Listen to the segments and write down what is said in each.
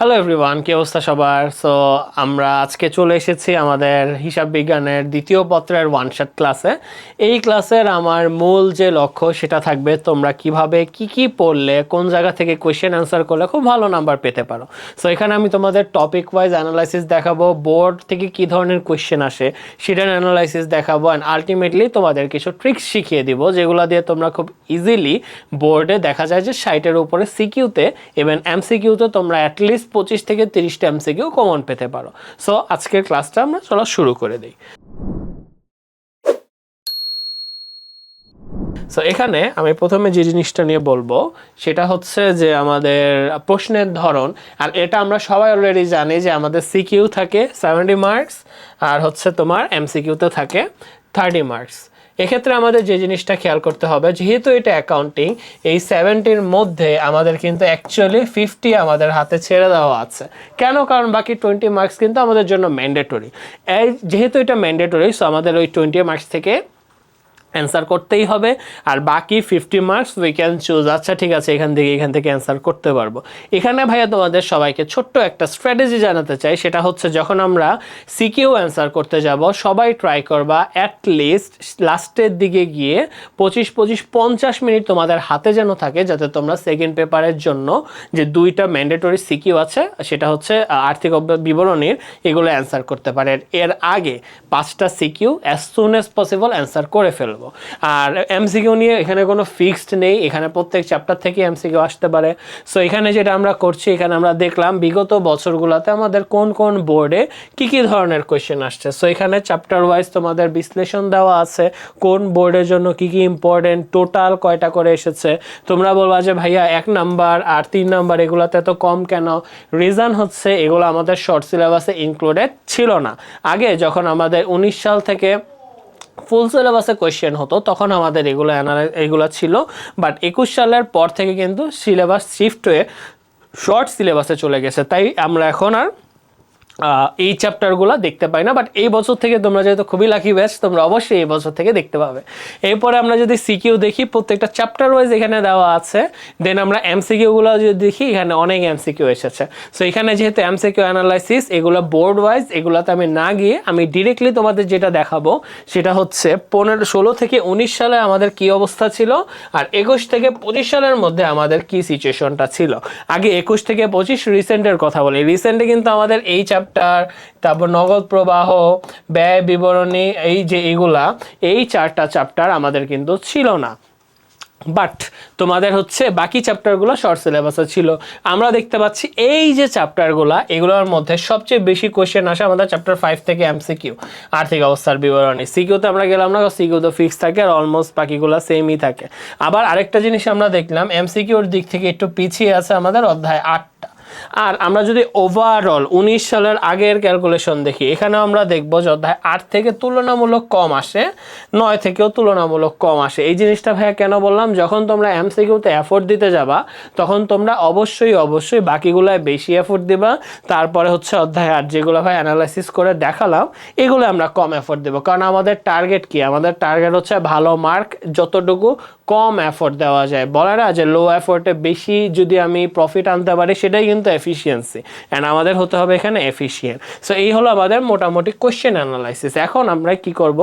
Hello everyone, কি অবস্থা সবার? সো আমরা আজকে চলে এসেছি আমাদের হিসাব বিজ্ঞানের দ্বিতীয় পত্রের ওয়ান শট ক্লাসে। এই ক্লাসের আমার মূল যে লক্ষ্য সেটা থাকবে তোমরা কিভাবে কি পড়লে কোন জায়গা থেকে কোয়েশ্চেন অ্যান্সার করলে খুব ভালো নাম্বার পেতে পারো। সো এখানে আমি তোমাদের টপিক ওয়াইজ অ্যানালাইসিস দেখাবো, বোর্ড থেকে কি ধরনের কোয়েশ্চেন আসে সেটার অ্যানালাইসিস দেখাবো, অ্যান্ড আলটিমেটলি তোমাদের কিছু ট্রিক্স শিখিয়ে দিব যেগুলো দিয়ে তোমরা খুব ইজিলি বোর্ডে দেখা যায় যে 60-এর উপরে সিকিউতে এবং এমসিকিউতে তোমরা অ্যাটলিস্ট 25 থেকে 30টা এমসিকিউ কমন পেতে পারো। সো আজকের ক্লাসটা আমরা চলো শুরু করে দিই। সো এখানে আমি প্রথমে যে জিনিসটা নিয়ে বলবো সেটা হচ্ছে যে আমাদের প্রশ্নের ধরন। আর এটা আমরা সবাই অলরেডি জানি যে আমাদের সিকিউ থাকে 70 মার্কস আর হচ্ছে তোমার এমসিকিউতে থাকে 30 মার্কস। এক্ষেত্রে আমাদের যে জিনিসটা খেয়াল করতে হবে, যেহেতু এটা অ্যাকাউন্টিং, এই 70-র মধ্যে আমাদের কিন্তু অ্যাকচুয়ালি 50 আমাদের হাতে ছেড়ে দেওয়া আছে। কেন? কারণ বাকি 20 মার্কস কিন্তু আমাদের জন্য ম্যান্ডেটরি। যেহেতু এটা ম্যান্ডেটরি, সো আমাদের ওই 20 মার্কস থেকে অ্যান্সার করতেই হবে, আর বাকি 50 মার্কস উই ক্যান চুজ। আচ্ছা ঠিক আছে, এখান থেকে অ্যান্সার করতে পারবো। এখানে ভাইয়া তোমাদের সবাইকে ছোট্ট একটা স্ট্র্যাটেজি জানাতে চাই, সেটা হচ্ছে যখন আমরা সিকিউ অ্যান্সার করতে যাব সবাই ট্রাই করবা অ্যাটলিস্ট লাস্টের দিকে গিয়ে 25-50 মিনিট তোমাদের হাতে যেন থাকে, যাতে তোমরা সেকেন্ড পেপারের জন্য যে 2টা ম্যান্ডেটরি সিকিউ আছে সেটা হচ্ছে আর্থিক বিবরণীর, এগুলো অ্যান্সার করতে পারে। এর আগে 5টা CQ as soon as possible answer করে ফেলবো। আর এমসিকিউ নিয়ে এখানে কোনো ফিক্সড নেই, এখানে প্রত্যেক চ্যাপ্টার থেকে এমসিকিউ আসতে পারে। সো এখানে যেটা আমরা করছি, এখানে আমরা দেখলাম বিগত বছরগুলোতে আমাদের কোন কোন বোর্ডে কি ধরনের কোয়েশ্চেন আসছে। সো এখানে চ্যাপ্টার ওয়াইজ তোমাদের বিশ্লেষণ দেওয়া আছে, কোন বোর্ডের জন্য কি ইম্পর্টেন্ট, টোটাল কয়টা করে এসেছে। তোমরা বলবা যে ভাইয়া 1 নাম্বার আর 3 নাম্বার এগুলোতে এত কম কেন? রিজন হচ্ছে এগুলো আমাদের শর্ট সিলেবাসে ইনক্লুডেড ছিল না। আগে যখন আমাদের 19 সাল থেকে ফুল সিলেবাসে কোয়েশ্চেন হতো তখন আমাদের এগুলো ছিল, বাট 21 সালের পর থেকে কিন্তু সিলেবাস শিফট হয়ে শর্ট সিলেবাসে চলে গেছে। তাই আমরা এখন আর এই চ্যাপ্টারগুলো দেখতে পাই না। বাট এই বছর থেকে তোমরা যেহেতু খুবই লাকি ব্যাচ, তোমরা অবশ্যই এই বছর থেকে দেখতে পাবে। এরপরে আমরা যদি সিকিউ দেখি, প্রত্যেকটা চ্যাপ্টার ওয়াইজ এখানে দেওয়া আছে। দেন আমরা এমসিকিউগুলো যদি দেখি, এখানে অনেক এমসিকিউ এসেছে। সো এখানে যেহেতু এমসিকিউ অ্যানালাইসিস, এগুলো বোর্ড ওয়াইজ, এগুলোতে আমি না গিয়ে আমি ডিরেক্টলি তোমাদের যেটা দেখাবো সেটা হচ্ছে 16 থেকে 19 সালে আমাদের কি অবস্থা ছিল, আর 21 থেকে 25 সালের মধ্যে আমাদের কি সিচুয়েশনটা ছিল। আগে 21 থেকে 25 রিসেন্টের কথা বলি। রিসেন্টে কিন্তু আমাদের এই তারপর নগদ প্রবাহ, ব্যয় বিবরণী, এই 4টা চ্যাপ্টার আমাদের কিন্তু ছিল না। বাট তোমাদের হচ্ছে বাকি চ্যাপ্টারগুলো শর্ট সিলেবাসে ছিল। আমরা দেখতে পাচ্ছি এই যে চ্যাপ্টারগুলো, এগুলোর মধ্যে সবচেয়ে বেশি কোয়েশ্চেন আসে আমাদের চ্যাপ্টার 5 থেকে এমসিকিউ, আর্থিক অবস্থার বিবরণী। সিকিউতে আমরা গেলাম না, সিকিউ তো ফিক্স থাকে আর অলমোস্ট বাকিগুলো সেমই থাকে। আবার আরেকটা জিনিস আমরা দেখলাম, এমসিকিউর দিক থেকে একটু পিছিয়ে আছে আমাদের অধ্যায় 8টা। আর আমরা যদি ওভারঅল 19 সালের আগের ক্যালকুলেশন দেখি, এখানেও আমরা দেখবো যে অধ্যায় 8 থেকে তুলনামূলক কম আসে, 9 থেকেও তুলনামূলক কম আসে। এই জিনিসটা ভাইয়া কেন বললাম? যখন তোমরা এমসিকিউতে এফোর্ট দিতে যাবা তখন তোমরা অবশ্যই বাকিগুলোয় বেশি এফোর্ট দিবা। তারপরে হচ্ছে অধ্যায় 8 যেগুলো ভাই অ্যানালাইসিস করে দেখালাম, এগুলো আমরা কম এফোর্ট দেবো। কারণ আমাদের টার্গেট কি? আমাদের টার্গেট হচ্ছে ভালো মার্ক যতটুকু কম এফোর্ট দেওয়া যায়। বলে না যে লো এফোর্টে বেশি যদি আমি প্রফিট আনতে পারি, সেটাই কিন্তু এফিসিয়েন্সি। অ্যান্ড আমাদের হতে হবে এখানে এফিসিয়েন্ট। সো এই হলো আমাদের মোটামুটি কোয়েশ্চেন অ্যানালাইসিস। এখন আমরা কি করব,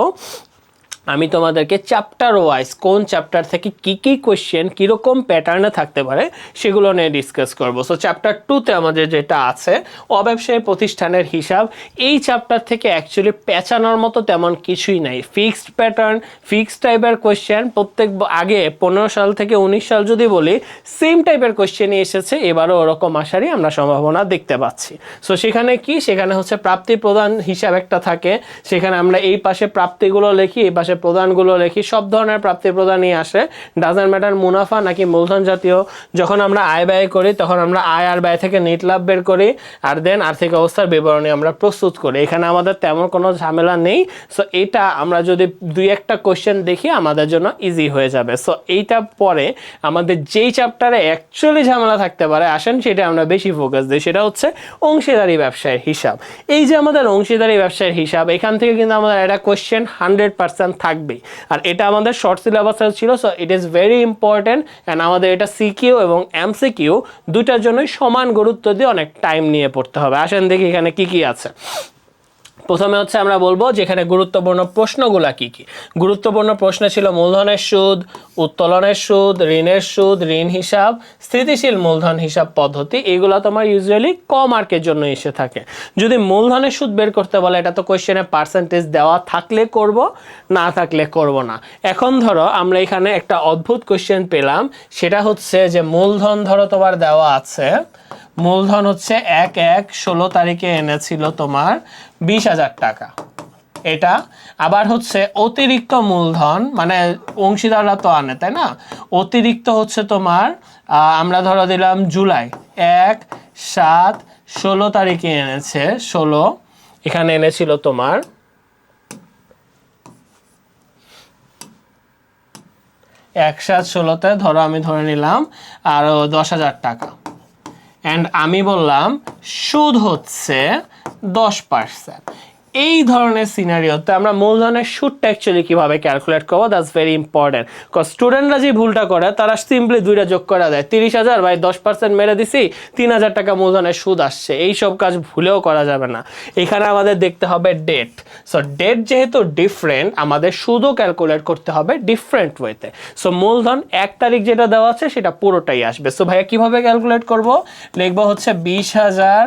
আমি তোমাদেরকে চ্যাপ্টার ওয়াইজ কোন চ্যাপ্টার থেকে কি কোয়েশ্চেন কীরকম প্যাটার্নে থাকতে পারে সেগুলো নিয়ে ডিসকাস করবো। সো চ্যাপ্টার 2তে আমাদের যেটা আছে অব্যবসায়ী প্রতিষ্ঠানের হিসাব, এই চ্যাপ্টার থেকে অ্যাকচুয়ালি পেঁচানোর মতো তেমন কিছুই নাই। ফিক্সড প্যাটার্ন, ফিক্সড টাইপের কোয়েশ্চেন প্রত্যেক আগে 15 সাল থেকে 19 সাল যদি বলি, সেম টাইপের কোয়েশ্চেনই এসেছে, এবারও ওরকম আসারই আমরা সম্ভাবনা দেখতে পাচ্ছি। সো সেখানে হচ্ছে প্রাপ্তি প্রদান হিসাব একটা থাকে, সেখানে আমরা এই পাশে প্রাপ্তিগুলো লিখি, এই পাশে প্রদানগুলো লিখি। সব ধরনের প্রাপ্তি প্রদানই আসে, ডাজন্ট ম্যাটার মুনাফা নাকি মূলধন জাতীয়। যখন আমরা আয় ব্যয় করি তখন আমরা আয় আর ব্যয় থেকে নেট লাভ বের করি, আর দেন আর্থিক অবস্থার বিবরণী আমরা প্রস্তুত করি। এখানে আমাদের তেমন কোনো ঝামেলা নেই। সো এটা আমরা যদি 2-1টা কোয়েশ্চেন দেখি আমাদের জন্য ইজি হয়ে যাবে। সো এইটা পরে আমাদের যেই চ্যাপ্টারে অ্যাকচুয়ালি ঝামেলা থাকতে পারে, আসেন সেটা আমরা বেশি ফোকাস দিই, সেটা হচ্ছে অংশীদারি ব্যবসায়ের হিসাব। এই যে আমাদের অংশীদারি ব্যবসায়ের হিসাব, এখান থেকে কিন্তু আমাদের একটা কোয়েশ্চেন 100% থাকবেই। আর এটা আমাদের শর্ট সিলেবাসের ছিল, so it is very important and আমাদের এটা সিকিউ এবং এমসিকিউ দুইটার জন্যই সমান গুরুত্ব দিয়ে অনেক টাইম নিয়ে পড়তে হবে। আসেন দেখি এখানে কি কি আছে। প্রথমে হচ্ছে আমরা বলবো যেখানে গুরুত্বপূর্ণ প্রশ্নগুলা কি কি। গুরুত্বপূর্ণ প্রশ্ন ছিল মূলধনের সুদ, উত্তোলনের সুদ, ঋণের সুদ, ঋণ হিসাব, স্থিতিশীল মূলধন হিসাব পদ্ধতি। এগুলো তোমার ইউজুয়ালি ক মার্কের জন্য এসে থাকে। যদি মূলধনের সুদ বের করতে বলে, এটা তো কোয়েশ্চেনে পার্সেন্টেজ দেওয়া থাকলে করব, না থাকলে করব না। এখন ধরো আমরা এখানে একটা অদ্ভুত কোয়েশ্চেন পেলাম, সেটা হচ্ছে যে মূলধন ধরো তোমার দেওয়া আছে, মূলধন হচ্ছে 1/1/16 তারিখে এনেছিল তোমার 20,000 টাকা। এটা আবার হচ্ছে অতিরিক্ত মূলধন, মানে অংশীদাররা তো আনে তাই না, অতিরিক্ত হচ্ছে তোমার আমরা ধরো দিলাম জুলাই 1/7/16 তারিখে এনেছে 16, এখানে এনেছিল তোমার 1/7/16 ধরো আমি ধরে নিলাম আরো 10,000 টাকা। অ্যান্ড আমি বললাম সুদ হচ্ছে 10%। এই ধরনের সিনারিওতে আমরা মূলধনের সুদটা অ্যাকচুয়ালি কীভাবে ক্যালকুলেট করবো, দ্যাটস ভেরি ইম্পর্টেন্ট। কজ স্টুডেন্টরা যে ভুলটা করে তারা সিম্পলি দুইটা যোগ করে দেয়, 30,000 বাই 10% মেরে দিছি, 3,000 টাকা মূলধনের সুদ আসছে। এই সব কাজ ভুলেও করা যাবে না। এখানে আমাদের দেখতে হবে ডেট। সো ডেট যেহেতু ডিফারেন্ট, আমাদের সুদও ক্যালকুলেট করতে হবে ডিফারেন্ট ওয়েতে। সো মূলধন 1 তারিখ যেটা দেওয়া আছে সেটা পুরোটাই আসবে। সো ভাইয়া কীভাবে ক্যালকুলেট করবো, লিখবো হচ্ছে 20,000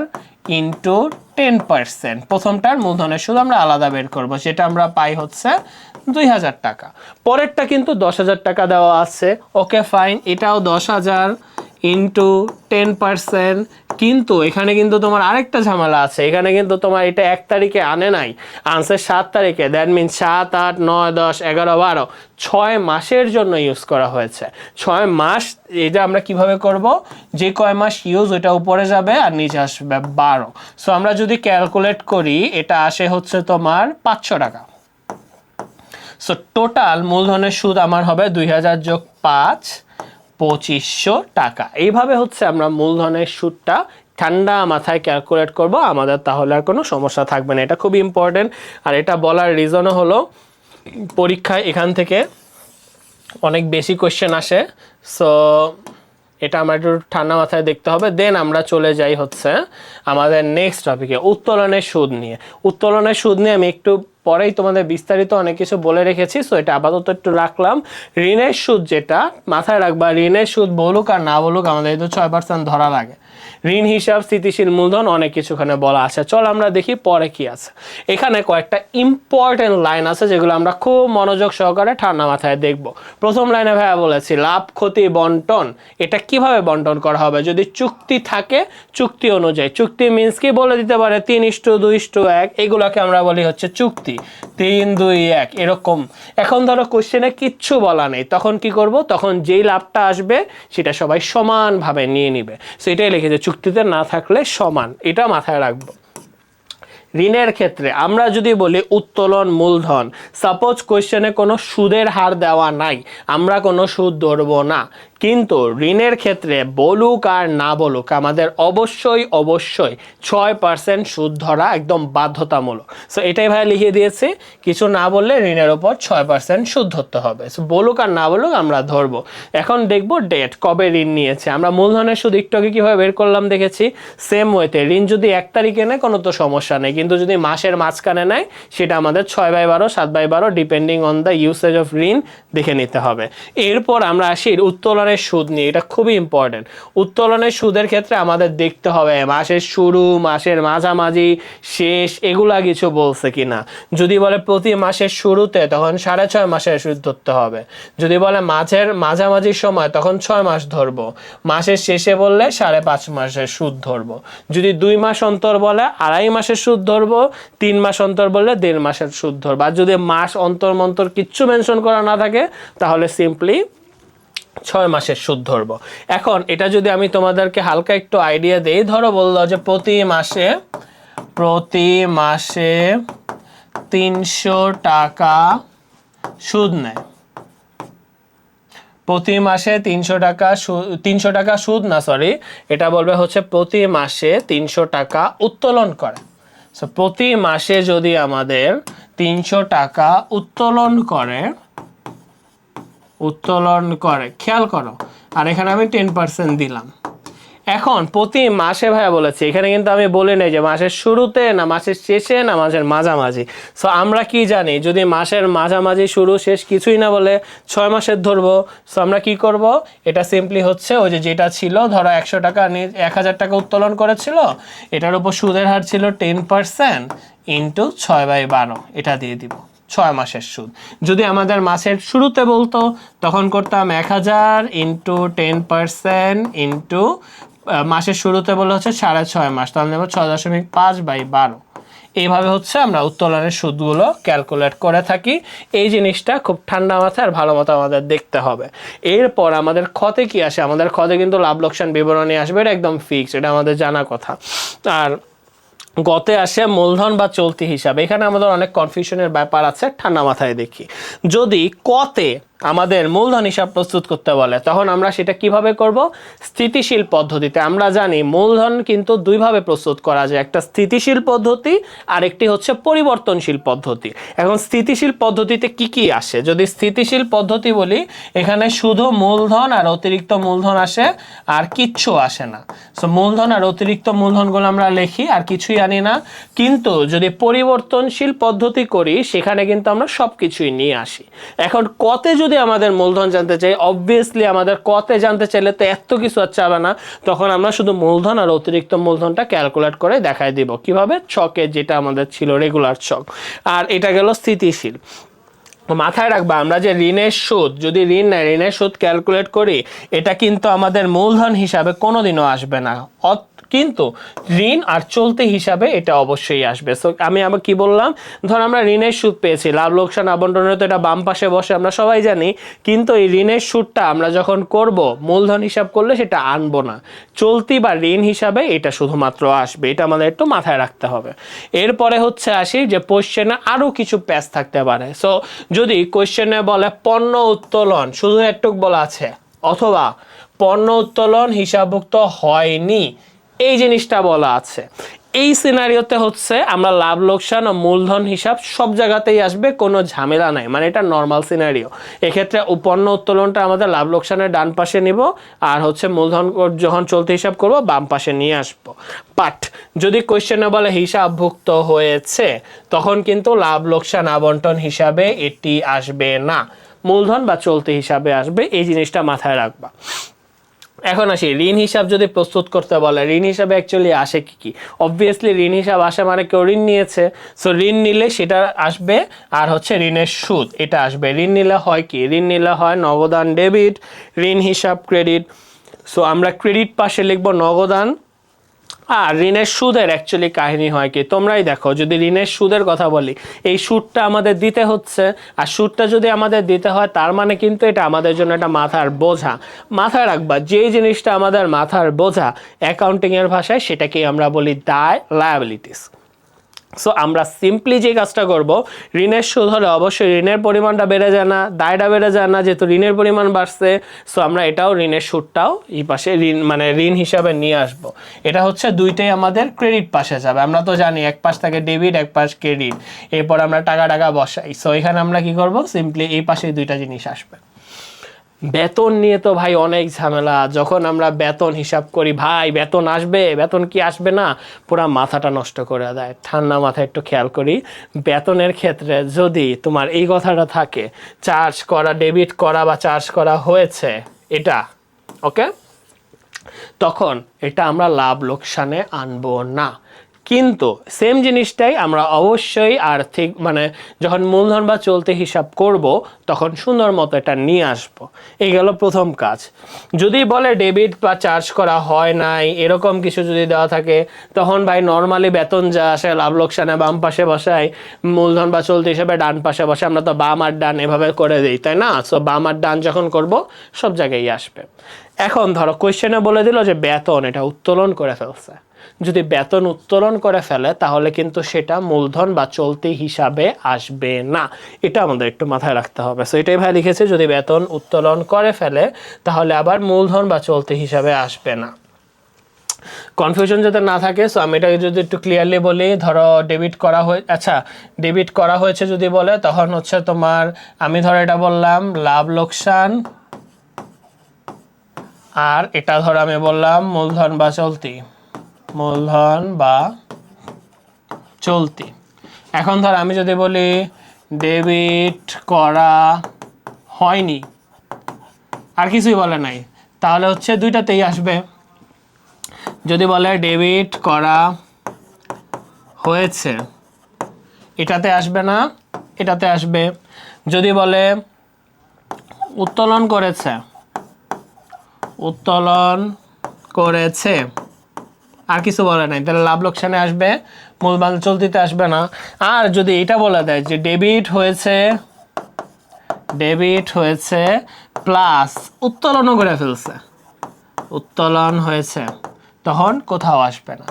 ইন্টু 10%। প্রথমটার মূলধনের সুদ আমরা আলাদা বের করব, সেটা আমরা পাই হচ্ছে 2,000 টাকা। পরেরটা কিন্তু 10,000 টাকা দেওয়া আছে, ওকে ফাইন, এটাও 10,000 ইন্টু 10%। কিন্তু এখানে কিন্তু তোমার আরেকটা ঝামেলা আছে, এখানে কিন্তু তোমার এটা 1 তারিখে আনে নাই, আনছে 7 তারিখে। দ্যাট মিন 7, 8, 9, 10, 11, 12, 6 মাসের জন্য ইউজ করা হয়েছে। 6 মাস, এটা আমরা কিভাবে করব, যে কয় মাস ইউজ ওইটা উপরে যাবে আর নিচে আসবে 12। সো আমরা যদি ক্যালকুলেট করি, এটা আসে হচ্ছে তোমার 500 টাকা। সো টোটাল মূলধনের সুদ আমার হবে 2,000 যোগ 5, 2,500 টাকা। এইভাবে হচ্ছে আমরা মূলধনের সুদটা ঠান্ডা মাথায় ক্যালকুলেট করব, আমাদের তাহলে আর কোনো সমস্যা থাকবে না। এটা খুব ইম্পর্টেন্ট। আর এটা বলার রিজনও হলো পরীক্ষায় এখান থেকে অনেক বেশি কোয়েশ্চেন আসে। সো এটা আমরা একটু ঠান্ডা মাথায় দেখতে হবে। দেন আমরা চলে যাই হচ্ছে আমাদের নেক্সট টপিকে, উত্তোলনের সুদ নিয়ে। উত্তোলনের সুদ নিয়ে আমি একটু পরেই তোমাদের বিস্তারিত অনেক কিছু বলে রেখেছি, সো এটা আপাতত একটু রাখলাম। ঋণের সুদ যেটা মাথায় রাখবা, ঋণের সুদ বলুক আর না বলুক আমাদের তো 6% ধরা লাগে। ঋণ হিসাব, স্থিতিশীল মূলধন, অনেক কিছু এখানে বলা আছে। চল আমরা দেখি পরে কি আছে। এখানে কয়েকটা ইম্পর্টেন্ট লাইন আছে যেগুলো আমরা খুব মনোযোগ সহকারে ঠান্ডা মাথায় দেখব। প্রথম লাইনে ভাইয়া বলেছি লাভ ক্ষতি বন্টন, এটা কিভাবে বন্টন করা হবে, যদি চুক্তি থাকে চুক্তি অনুযায়ী। চুক্তি মিন্স কি বলে দিতে পারে 3:2:1, এগুলোকে আমরা বলি হচ্ছে চুক্তি, 3:2:1 এরকম। এখন ধরো কোশ্চেনে কিচ্ছু বলা নেই, তখন কি করব, তখন যেই লাভটা আসবে সেটা সবাই সমানভাবে নিয়ে নিবে। সো এটাই লিখেছে, চুক্তিতে না থাকলে সমান, এটা মাথায় রাখবো। ঋণের ক্ষেত্রে আমরা যদি বলি উত্তোলন মূলধন, সাপোজ কোয়েশ্চেনে কোনো সুদের হার দেওয়া নাই, আমরা কোনো সুদ ধরবো না, কিন্তু ঋণের ক্ষেত্রে বলুক আর না বলুক আমাদের অবশ্যই 6% সুদ ধরা একদম বাধ্যতামূলক। সো এটাই ভাই লিখে দিয়েছি, কিছু না বললে ঋণের ওপর 6% সুদ ধরতে হবে। সো বলুক আর না বলুক আমরা ধরবো। এখন দেখবো ডেট, কবে ঋণ নিয়েছে। আমরা মূলধনের সুদ একটু আগে কীভাবে বের করলাম দেখেছি, সেম ওয়েতে ঋণ যদি 1 তারিখে নেয় কোনো তো সমস্যা নেই, কিন্তু যদি মাসের মাঝখানে নেয় সেটা আমাদের 6/12, 7/12 depending on the usage of ঋণ দেখে নিতে হবে। এরপর আমরা আসি উত্তোলনের সুদ নিয়ে, এটা খুবই ইম্পর্টেন্ট। উত্তোলনের সুদের ক্ষেত্রে আমাদের দেখতে হবে মাসের শুরু, মাসের মাঝামাঝি, শেষ, এগুলা কিছু বলছে কিনা। যদি বলে প্রতি মাসের শুরুতে, তখন 6.5 মাসের সুদ ধরতে হবে। যদি বলে মাঝের মাঝামাঝি সময়, তখন 6 মাস ধরবো। মাসের শেষে বললে 5.5 মাসের সুদ ধরবো। যদি 2 মাস অন্তর বলে 2.5 মাসের সুদ ধরবো। 3 মাস অন্তর বললে 1.5 মাসের সুদ ধরবো। আর যদি মাস অন্তর মন্তর কিচ্ছু মেনশন করা না থাকে, তাহলে সিম্পলি 6 মাসের সুদ ধরবো। এখন এটা যদি আমি তোমাদেরকে হালকা একটু আইডিয়া দেই, ধরো বললো যে প্রতি মাসে 300 টাকা সুদ নেয়, প্রতি মাসে 300 টাকা সুদ না, সরি, এটা বলবে হচ্ছে প্রতি মাসে 300 টাকা উত্তোলন করে। সো প্রতি মাসে যদি আমাদের 300 টাকা উত্তোলন করে, খেয়াল করো, আর এখানে আমি 10% দিলাম। এখন প্রতি মাসে ভাইয়া বলেছি, এখানে কিন্তু আমি বলি নাই যে মাসের শুরুতে না মাসের শেষে না মাসের মাঝামাঝি। সো আমরা কি জানি, যদি মাসের মাঝামাঝি শুরু শেষ কিছুই না বলে 6 মাসের ধরবো, সো আমরা কি করব, এটা সিম্পলি হচ্ছে ওই যেটা ছিল, ধরো 100 টাকা 1000 টাকা উত্তোলন করেছিল, এটার উপর সুদের হার ছিল 10% ইন্টু 6/12, এটা দিয়ে দিব 6 মাসের সুদ। যদি আমাদের মাসের শুরুতে বলতো তখন করতাম 1000 ইন্টু 10% ইন্টু মাসের শুরুতে বলে হচ্ছে 6.5 মাস, তাহলে নেব 6.5/12। এইভাবে হচ্ছে আমরা উত্তোলনের সুদগুলো ক্যালকুলেট করে থাকি। এই জিনিসটা খুব ঠান্ডা মাথায় আর ভালো মতো আমাদের দেখতে হবে। এরপর আমাদের ক্ষতে কি আসে, আমাদের ক্ষতে কিন্তু লাভ লোকসান বিবরণী আসবে, এটা একদম ফিক্সড, এটা আমাদের জানা কথা। আর গতে আসে মূলধন বা চলতি হিসাব। এখানে আমাদের অনেক কনফিউশনের ব্যাপার আছে, ঠান্ডা মাথায় দেখি। যদি কতে আমাদের মূলধন হিসাব প্রস্তুত করতে বলে তখন আমরা সেটা কিভাবে করব, স্থিতিশীল পদ্ধতিতে। আমরা জানি মূলধন কিন্তু দুইভাবে প্রস্তুত করা যায়, একটা স্থিতিশীল পদ্ধতি আর একটি হচ্ছে পরিবর্তনশীল পদ্ধতি। এখন স্থিতিশীল পদ্ধতিতে কি কি আসে, যদি স্থিতিশীল পদ্ধতি বলি, এখানে শুধু মূলধন আর অতিরিক্ত মূলধন আসে, আর কিচ্ছু আসে না। সো মূলধন আর অতিরিক্ত মূলধনগুলো আমরা লিখি, আর কিছুই আনি না। কিন্তু যদি পরিবর্তনশীল পদ্ধতি করি সেখানে কিন্তু আমরা সব কিছুই নিয়ে আসি। এখন কতে যদি আমাদের মূলধন জানতে চাই, অবভিয়াসলি আমাদের কতে জানতে চাইলে তো এত কিছু আর চাবে না, তখন আমরা শুধু মূলধন আর অতিরিক্ত মূলধনটা ক্যালকুলেট করে দেখাই দিব কিভাবে, ছকে যেটা আমাদের ছিল রেগুলার ছক। আর এটা গেল স্থিতিশীল। মাথায় রাখবা, আমরা যে ঋণের সুদ, যদি ঋণ নেয় ঋণের সুদ ক্যালকুলেট করি, এটা কিন্তু আমাদের মূলধন হিসাবে কোনোদিনও আসবে না, কিন্তু ঋণ আর চলতি হিসাবে এটা অবশ্যই আসবে। সো আমি আবার কি বললাম, ধর আমরা ঋণের সুদ পেয়েছি, লাভ লোকসান আবন্টনের তো এটা বাম পাশে বসে, আমরা সবাই জানি, কিন্তু এই ঋণের সুদটা আমরা যখন করব মূলধন হিসাব করলে সেটা আনবো না, চলতি বা ঋণ হিসাবে এটা শুধুমাত্র আসবে। এটা আমাদের একটু মাথায় রাখতে হবে। এরপরে হচ্ছে আসি যে কোশ্চেনে আরও কিছু প্যাচ থাকতে পারে। সো যদি কোশ্চেনে বলে পণ্য উত্তোলন, শুধু একটুক বলা আছে, অথবা পণ্য উত্তোলন হিসাবভুক্ত হয়নি, এই জিনিসটা বলা আছে, এই সিনারিওতে হচ্ছে আমরা লাভ লোকসান ও মূলধন হিসাব সব জায়গাতেই আসবে, কোনো ঝামেলা নাই, মানে এটা নর্মাল সিনারিও। এক্ষেত্রে পণ্য উত্তোলনটা আমাদের লাভ লোকসানের ডান পাশে নিব, আর হচ্ছে মূলধন যখন চলতি হিসাব করব বাম পাশে নিয়ে আসবো। বাট যদি কোয়েশ্চেনে বলে হিসাবভুক্ত হয়েছে, তখন কিন্তু লাভ লোকসান আবন্টন হিসাবে এটি আসবে না, মূলধন বা চলতি হিসাবে আসবে, এই জিনিসটা মাথায় রাখবা। এখন আসি ঋণ হিসাব যদি প্রস্তুত করতে বলে, ঋণ হিসাবে অ্যাকচুয়ালি আসে কি কি, অবভিয়াসলি ঋণ হিসাব আসে মানে কেউ ঋণ নিয়েছে, সো ঋণ নিলে সেটা আসবে, আর হচ্ছে ঋণের সুদ এটা আসবে। ঋণ নিলে হয় কি, ঋণ নিলে হয় নগদান ডেবিট, ঋণ হিসাব ক্রেডিট। সো আমরা ক্রেডিট পাশে লিখবো নগদান, আর ঋণের সুদের অ্যাকচুয়ালি কাহিনী হয় কি, তোমরাই দেখো, যদি ঋণের সুদের কথা বলি, এই সুদটা আমাদের দিতে হচ্ছে, আর সুদটা যদি আমাদের দিতে হয় তার মানে কিন্তু এটা আমাদের জন্য একটা মাথার বোঝা। মাথায় রাখবা, যে জিনিসটা আমাদের মাথার বোঝা অ্যাকাউন্টিংয়ের ভাষায় সেটাকেই আমরা বলি দায়, লায়াবিলিটিস। সো আমরা সিম্পলি যে কাজটা করব, ঋণের সুদ হলে অবশ্যই ঋণের পরিমাণটা বেড়ে যায় না, দায়টা বেড়ে যায় না, যেহেতু ঋণের পরিমাণ বাড়ছে, সো আমরা এটাও ঋণের সুদটাও এই পাশে ঋণ মানে ঋণ হিসাবে নিয়ে আসব। এটা হচ্ছে দুইটাই আমাদের ক্রেডিট পাশে যাবে। আমরা তো জানি এক পাশ থাকে ডেবিট, এক পাশ ক্রেডিট, এরপর আমরা টাকা বসাই। সো এখানে আমরা কি করব, সিম্পলি এই পাশে দুইটা জিনিস আসবে। বেতন নিয়ে তো ভাই অনেক ঝামেলা, যখন আমরা বেতন হিসাব করি, ভাই বেতন আসবে, বেতন কি আসবে না, পুরো মাথাটা নষ্ট করে দেয়। ঠান্ডা মাথায় একটু খেয়াল করি, বেতনের ক্ষেত্রে যদি তোমার এই কথাটা থাকে, চার্জ করা, ডেবিট করা বা চার্জ করা হয়েছে এটা, ওকে, তখন এটা আমরা লাভ লোকসানে আনবো না। কিন্তু সেম জিনিসটাই আমরা অবশ্যই আর্থিক মানে যখন মূলধন বা চলতি হিসাব করব তখন সুন্দর মতো এটা নিয়ে আসবো। এই গেল প্রথম কাজ। যদি বলে ডেবিট বা চার্জ করা হয় নাই এরকম কিছু যদি দেওয়া থাকে, তখন ভাই নর্মালি বেতন যা আসে লাভ লোকসানে বাম পাশে বসাই, মূলধন বা চলতি হিসাবে ডান পাশে বসে, আমরা তো বাম আর ডান এভাবে করে দিই, তাই না? সো বাম আর ডান যখন করব সব জায়গায় আসবে। এখন ধরো কোয়েশ্চেনে বলে দিল যে বেতন এটা উত্তোলন করে ফেলছে, যদি বেতন উত্তোলন করে ফেলে তাহলে কিন্তু সেটা মূলধন বা চলতি হিসাবে আসবে না, এটা আমাদের একটু মাথায় রাখতে হবে। সো এটাই ভাই লিখেছে, যদি বেতন উত্তোলন করে ফেলে তাহলে আবার মূলধন বা চলতি হিসাবে আসবে না। কনফিউশন যাতে না থাকে। সো আমি এটাকে যদি একটু ক্লিয়ারলি বলি, ধরো ডেবিট করা ডেবিট করা হয়েছে যদি বলে, তখন হচ্ছে তোমার আমি ধরো এটা বললাম লাভ লোকসান, আর এটা ধরো আমি বললাম মূলধন বা চলতি, মূলধন বা চলতি। এখন ধর আমি যদি বলি ডেবিট করা হয়নি, আর কিছুই বলে নাই, তাহলে হচ্ছে দুইটাতেই আসবে। যদি বলে ডেবিট করা হয়েছে, এটাতে আসবে না, এটাতে আসবে। যদি বলে উত্তোলন করেছে, উত্তোলন করেছে, আর কিছু বলে নাই, তাহলে লাভ লোকসানে আসবে, মূলধন চলতিতে আসবে না। আর যদি এটা বলে দেয় যে ডেবিট হয়েছে, ডেবিট হয়েছে প্লাস উত্তোলনও করে ফেলছে, উত্তোলন হয়েছে, তখন কোথাও আসবে না।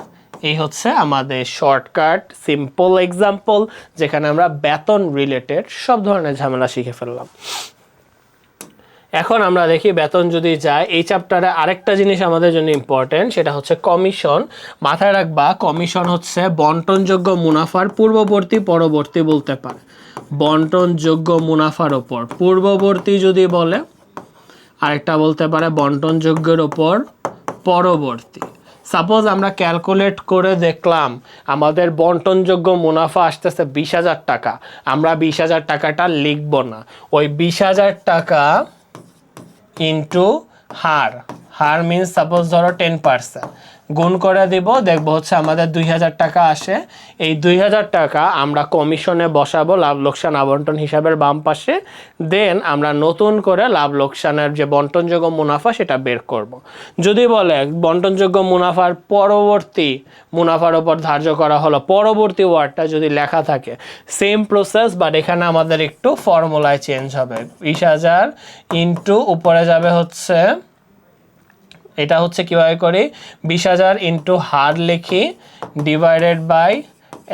এই হচ্ছে আমাদের শর্টকাট সিম্পল এক্সাম্পল, যেখানে আমরা বেতন রিলেটেড সব ধরনের ঝামেলা শিখে ফেললাম। এখন আমরা দেখি বেতন যদি যায়, এই চ্যাপ্টারে আরেকটা জিনিস আমাদের জন্য ইম্পর্টেন্ট, সেটা হচ্ছে কমিশন। মাথায় রাখবা, কমিশন হচ্ছে বন্টনযোগ্য মুনাফার পূর্ববর্তী পরবর্তী বলতে পারে, বন্টনযোগ্য মুনাফার ওপর পূর্ববর্তী যদি বলে, আরেকটা বলতে পারে বন্টনযোগ্যের ওপর পরবর্তী। সাপোজ আমরা ক্যালকুলেট করে দেখলাম আমাদের বন্টনযোগ্য মুনাফা আসতেছে 20,000 টাকা, আমরা 20,000 টাকাটা লিখব না, ওই 20,000 টাকা ইন্টু হার, হার মিনস সাপোজ ধরো 10%, গুণ করে দিব, দেখবো হচ্ছে আমাদের 2,000 টাকা আসে। এই 2,000 টাকা আমরা কমিশনে বসাবো লাভ লোকসান আবন্টন হিসাবের বাম পাশে, দেন আমরা নতুন করে লাভ লোকসানের যে বন্টনযোগ্য মুনাফা সেটা বের করব। যদি বলে বন্টনযোগ্য মুনাফার পরবর্তী মুনাফার ওপর ধার্য করা হলো, পরবর্তী ওয়ার্ডটা যদি লেখা থাকে সেম প্রসেস, বাট এখানে আমাদের একটু ফর্মুলায় চেঞ্জ হবে। 20,000 ইন্টু উপরে যাবে হচ্ছে, এটা হচ্ছে কীভাবে করি, 20,000 ইন্টু হার লিখি ডিভাইডেড বাই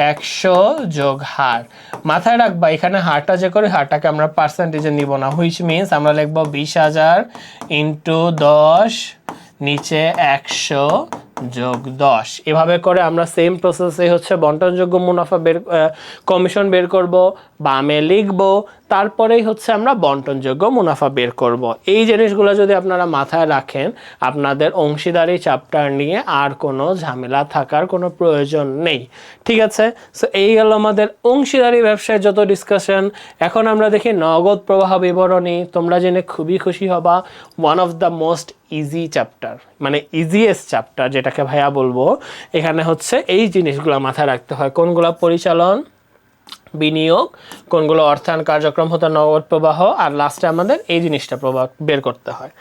100 যোগ হার। মাথায় রাখবা এখানে হারটা যে করি, হারটাকে আমরা পার্সেন্টেজে নিব না, হুইচ মিনস আমরা লিখবো 20,000 ইন্টু 10 নিচে 100 যোগ 10। এভাবে করে আমরা সেম প্রসেসে হচ্ছে বন্টনযোগ্য মুনাফা কমিশন বের করব, বামে লিখব, তারপরেই হচ্ছে আমরা বন্টনযোগ্য মুনাফা বের করব। এই জিনিসগুলো যদি আপনারা মাথায় রাখেন, আপনাদের অংশীদারি চ্যাপ্টার নিয়ে আর কোনো ঝামেলা থাকার কোনো প্রয়োজন নেই। ঠিক আছে, সো এই গেল আমাদের অংশীদারি ব্যবসায় যত ডিসকাশন। এখন আমরা দেখি নগদ প্রবাহ বিবরণী। তোমরা জেনে খুবই খুশি হবা, one of the most easy chapter, মানে ইজিয়েস্ট চ্যাপ্টার যেটাকে ভাইয়া বলবো। এখানে হচ্ছে এই জিনিসগুলো মাথায় রাখতে হয়, কোনগুলো পরিচালন, বিনিয়োগ, কোনগুলো অর্থায়ন কার্যক্রম হতে নগদ প্রবাহ, আর লাস্টে আমাদের এই জিনিসটা প্রবাহ বের করতে হয়।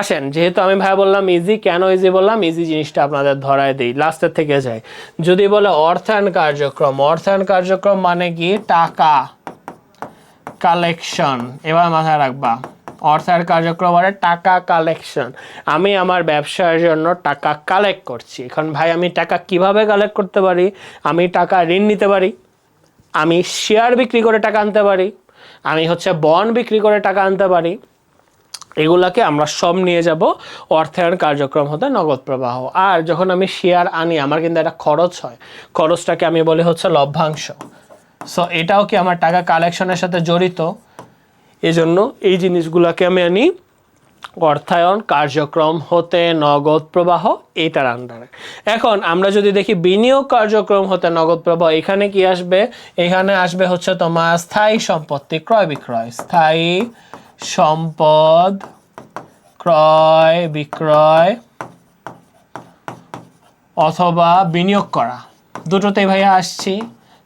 আসেন, যেহেতু আমি ভাইয়া বললাম ইজি, কেন ইজি বললাম, ইজি জিনিসটা আপনাদের ধরায় দিই, লাস্টের থেকে যাই। যদি বলে অর্থায়ন কার্যক্রম, অর্থায়ন কার্যক্রম মানে কি, টাকা কালেকশন। এবার মাথায় রাখবা অর্থায়ন কার্যক্রম মানে টাকা কালেকশন। আমি আমার ব্যবসার জন্য টাকা কালেক্ট করছি। এখন ভাই আমি টাকা কিভাবে কালেক্ট করতে পারি? আমি টাকা ঋণ নিতে পারি, আমি শেয়ার বিক্রি করে টাকা আনতে পারি, আমি হচ্ছে বন্ড বিক্রি করে টাকা আনতে পারি। এগুলাকে আমরা সব নিয়ে যাব অর্থায়ন কার্যক্রম হতে নগদ প্রবাহ। আর যখন আমি শেয়ার আনি, আমার কিন্তু একটা খরচ হয়, খরচটাকে আমি বলি হচ্ছে লভ্যাংশ। সো এটাও কি আমার টাকা কালেকশনের সাথে জড়িত, এজন্য এই জিনিসগুলোকে আমি আনি অর্থায়ন কার্যক্রম হতে নগদ প্রবাহ, এটার আন্ডারে। এখন আমরা যদি দেখি বিনিয়োগ কার্যক্রম হতে নগদ প্রবাহ, এখানে কি আসবে, এখানে আসবে হচ্ছে তোমার স্থায়ী সম্পত্তি ক্রয় বিক্রয়, স্থায়ী সম্পদ ক্রয় বিক্রয় অথবা বিনিয়োগ করা, দুটোতেই ভাইয়া আসছি।